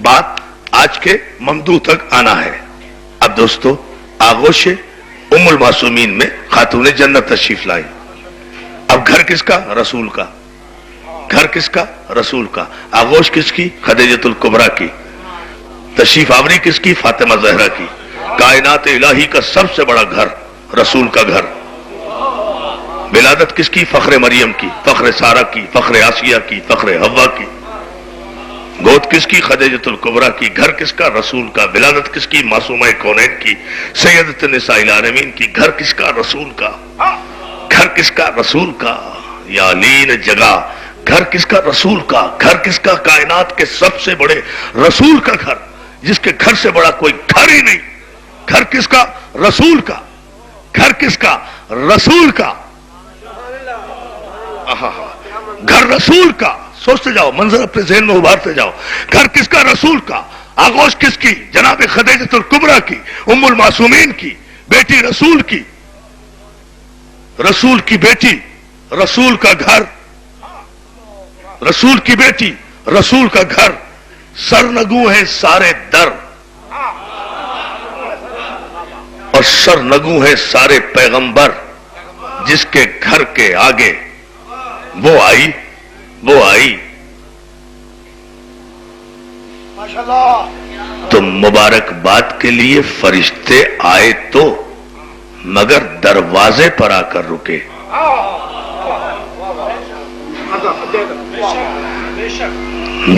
بات آج کے ممدوح تک آنا ہے. اب دوستو, آغوش ام المعصومین میں خاتون جنت تشریف لائی. اب گھر کس کا؟ رسول کا. گھر کس کا؟ رسول کا. آغوش کس کی؟ خدیجۃ الکبریٰ کی. تشریف آوری کس کی؟ فاطمہ زہرا کی. کائنات الہی کا سب سے بڑا گھر, رسول کا گھر. ولادت کس کی؟ فخر مریم کی, فخر سارہ کی, فخر آسیہ کی, فخر حوا کی. گود کس کی؟ خدیجۃ الکبریٰ کی. گھر کس کا؟ رسول کا. ولادت کس کی؟ معصومہ کونین کی, سیدۃ نساء العالمین کی. گھر کس کا؟ رسول کا. گھر کس کا؟ رسول کا. یا لین جگہ, گھر کس کا؟ رسول کا. گھر کس کا؟ کائنات کے سب سے بڑے رسول کا گھر, جس کے گھر سے بڑا کوئی گھر ہی نہیں. گھر کس کا؟ رسول کا. گھر کس کا؟ رسول کا. گھر رسول کا. سوچتے جاؤ, منظر اپنے ذہن میں ابھارتے جاؤ. گھر کس کا؟ رسول کا. آغوش کس کی؟ جناب خدیجۃ الکبریٰ کی, ام المعصومین کی, بیٹی رسول کی. رسول کی بیٹی, رسول کا گھر. رسول کی بیٹی, رسول کا گھر. سرنگوں ہیں سارے در اور سرنگوں ہیں سارے پیغمبر, جس کے گھر کے آگے وہ آئی, وہ آئی. تو مبارکباد کے لیے فرشتے آئے تو, مگر دروازے پر آ کر رکے.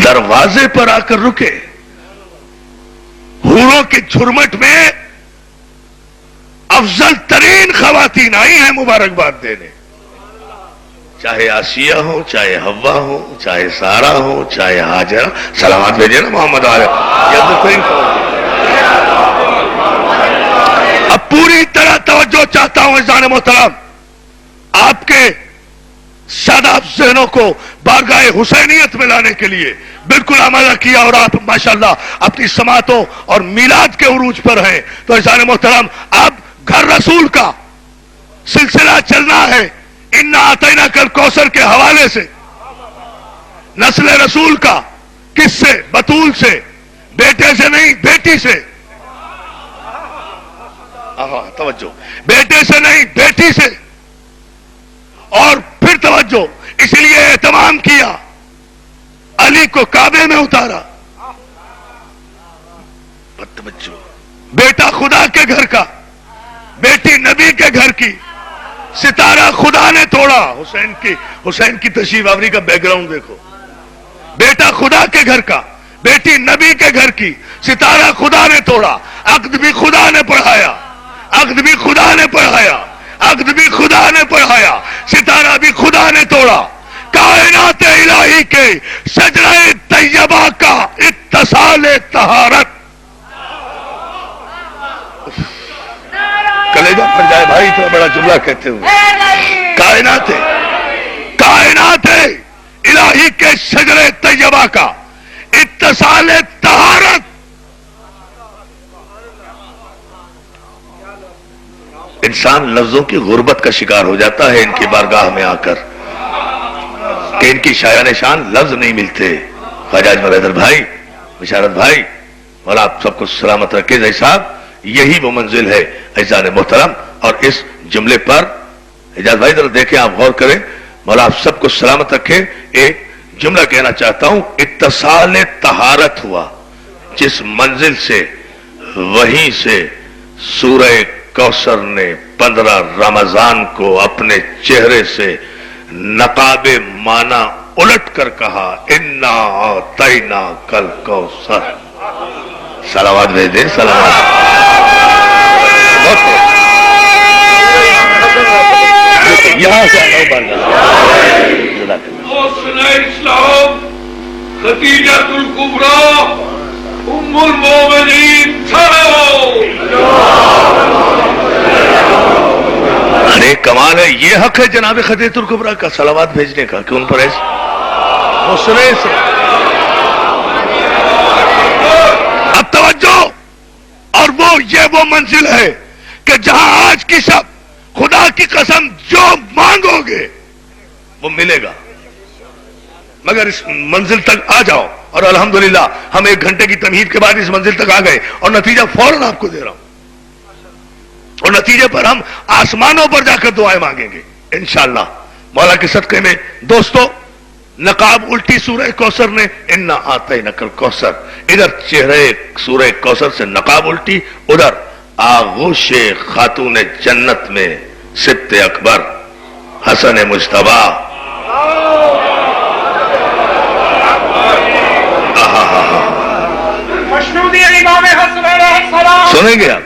دروازے پر آ کر رکے. حوروں کی جھرمٹ میں افضل ترین خواتین آئی ہیں مبارکباد دینے. چاہے آسیہ ہو, چاہے حوا ہو, چاہے سارہ ہو, چاہے ہاجرہ. سلامات بھیجے نا محمد علیہ. اب پوری طرح توجہ چاہتا ہوں عزیزان محترم, آپ کے شاداب ذہنوں کو بارگاہ حسینیت میں لانے کے لیے بالکل آمادہ کیا, اور آپ ماشاءاللہ اپنی سماعتوں اور میلاد کے عروج پر ہیں. تو عزیزان محترم, اب گھر رسول کا سلسلہ چلنا ہے. انا اعطیناک الکوثر کے حوالے سے نسل رسول کا. کس سے؟ بطول سے. بیٹے سے نہیں, بیٹی سے. توجہ, بیٹے سے نہیں, بیٹی سے. اور پھر توجہ, اس لیے اہتمام کیا, علی کو کعبے میں اتارا. توجہ, بیٹا خدا کے گھر کا, بیٹی نبی کے گھر کی. ستارہ خدا نے توڑا. حسین کی تشریف آوری کا بیک گراؤنڈ دیکھو. بیٹا خدا کے گھر کا, بیٹی نبی کے گھر کی. ستارہ خدا نے توڑا. عقد بھی خدا نے پڑھایا, عقد بھی خدا نے پڑھایا, عقد بھی خدا نے پڑھایا. ستارہ بھی خدا نے توڑا. کائنات الہی کے شجرہ طیبہ کا اتصال طہارت. کلیجہ پھٹ جائے بھائی, اتنا بڑا جملہ کہتے ہوئے. کائنات الہی کے شجرہ طیبہ کا اتصال طہارت. انسان لفظوں کی غربت کا شکار ہو جاتا ہے ان کی بارگاہ میں آ کر, کہ ان کی شایان شان لفظ نہیں ملتے. خواجہ اجمل حیدر بھائی, بشارت بھائی, اور آپ سب کو سلامت رکھے. جی صاحب, یہی وہ منزل ہے عزیزان محترم. اور اس جملے پر اجازت بھائی ذرا دیکھیں, آپ غور کریں. مولا آپ سب کو سلامت رکھے. ایک جملہ کہنا چاہتا ہوں, اتصال طہارت ہوا. جس منزل سے, وہیں سے سورہ کوثر نے 15 رمضان کو اپنے چہرے سے نقاب مانا الٹ کر کہا انا اعطینا کل کوثر. صلوات بھیج دیں, صلوات. یہاں سے اسلام خدیجۃ الکبریٰ ام المومنین. ارے کمال ہے, یہ حق ہے جناب خدیجۃ الکبریٰ کا صلوات بھیجنے کا کہ ان پر ایسے حسنے سے. اب توجہ, اور وہ منزل ہے کہ جہاں آج کی شب خدا کی قسم جو مانگو گے وہ ملے گا, مگر اس منزل تک آ جاؤ. اور الحمدللہ ہم 1 گھنٹے کی تمہید کے بعد اس منزل تک آ گئے, اور نتیجہ فوراً آپ کو دے رہا ہوں, اور نتیجے پر ہم آسمانوں پر جا کر دعائیں مانگیں گے انشاءاللہ مولا کے صدقے میں. دوستو, نقاب الٹی سورہ کوثر نے انا اعطیناک الکوثر, ادھر چہرے سورہ کوثر سے نقاب الٹی, ادھر آغوش خاتون جنت میں سبط اکبر حسن مجتبی. سنیں گے آپ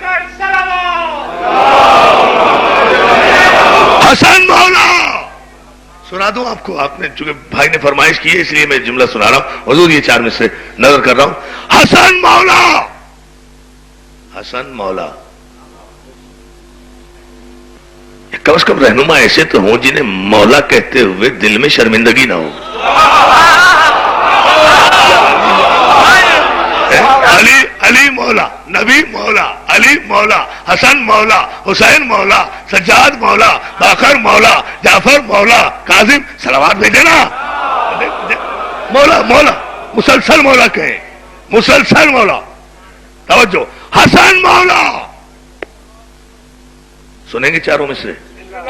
حسن مولا. سنا دوں آپ کو, آپ نے چونکہ بھائی نے فرمائش کی ہے اس لیے میں جملہ سنا رہا ہوں. حضور یہ 4 میں سے نظر کر رہا ہوں. حسن مولا, حسن مولا. کم از کم رہنما ایسے تو ہوں جنہیں مولا کہتے ہوئے دل میں شرمندگی نہ ہو. علی مولا, نبی مولا, علی مولا, حسن مولا, حسین مولا, سجاد مولا, باقر مولا, جعفر مولا, کاظم. صلوات بھیجے نا. مولا مولا مسلسل مولا کہیں, مسلسل مولا. توجہ, حسن مولا. سنیں گے 4 مصرے.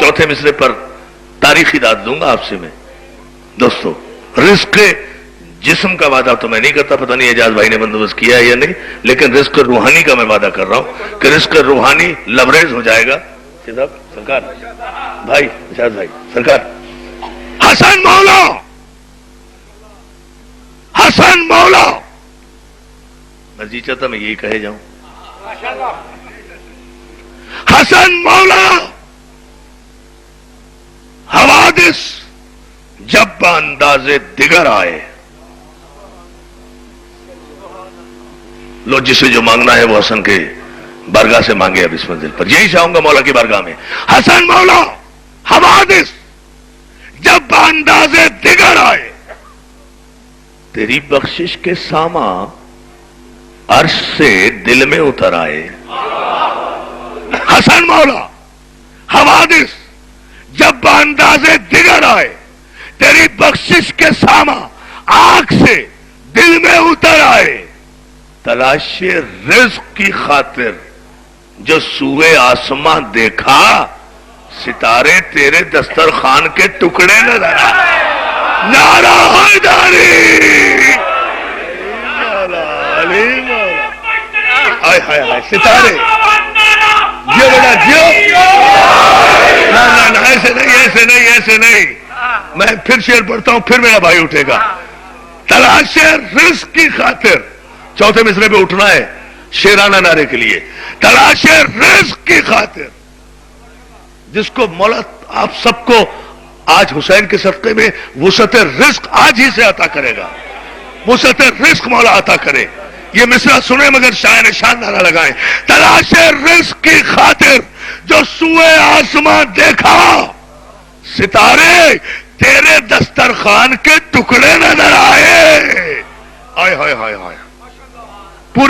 4تھے مصرے پر تاریخی داد دوں گا آپ سے میں. دوستو, رزق جسم کا وعدہ تو میں نہیں کرتا, پتہ نہیں اعجاز بھائی نے بندوبست کیا ہے یا نہیں, لیکن رزق روحانی کا میں وعدہ کر رہا ہوں کہ رزق روحانی لبریز ہو جائے گا. سرکار بھائی, اعجاز بھائی, سرکار. حسن مولا, حسن مولا. میں جی چاہتا میں یہی کہے جاؤں. حسن مولا. حوادث جب بانداز دیگر آئے, لو جسے جو مانگنا ہے وہ حسن کے بارگاہ سے مانگے. اب اس منزل پر یہی چاہوں گا مولا کی بارگاہ میں. حسن مولا, حوادث جب بانداز دیگر آئے, تیری بخشش کے ساما عرش سے دل میں اتر آئے. حسن مولا, حوادث جب بانداز دیگر آئے, تیری بخشش کے ساما آنکھ سے دل میں اتر آئے. تلاش رزق کی خاطر جو سوئے آسمان دیکھا, ستارے تیرے دسترخوان کے ٹکڑے نظر آئے. نعرہ حیدری, ہائے ہائے ہائے, ستارے جیو بیٹا جیو. نہ ایسے نہیں, ایسے نہیں, ایسے نہیں. میں پھر شعر پڑھتا ہوں, پھر میرا بھائی اٹھے گا. تلاش رزق کی خاطر 4تھے مصرے پہ اٹھنا ہے شیرانہ نعرے کے لیے. تلاش رزق کی خاطر, جس کو مولا آپ سب کو آج حسین کے صدقے میں وسعت رزق آج ہی سے عطا کرے گا. وسعت رزق مولا عطا کرے. یہ مصرع سنیں مگر شاعر شان نعرہ لگائیں. تلاش رزق کی خاطر جو سوئے آسمان دیکھا, ستارے تیرے دسترخوان کے ٹکڑے نظر آئے. ہائے ہائے ہائے ہائے.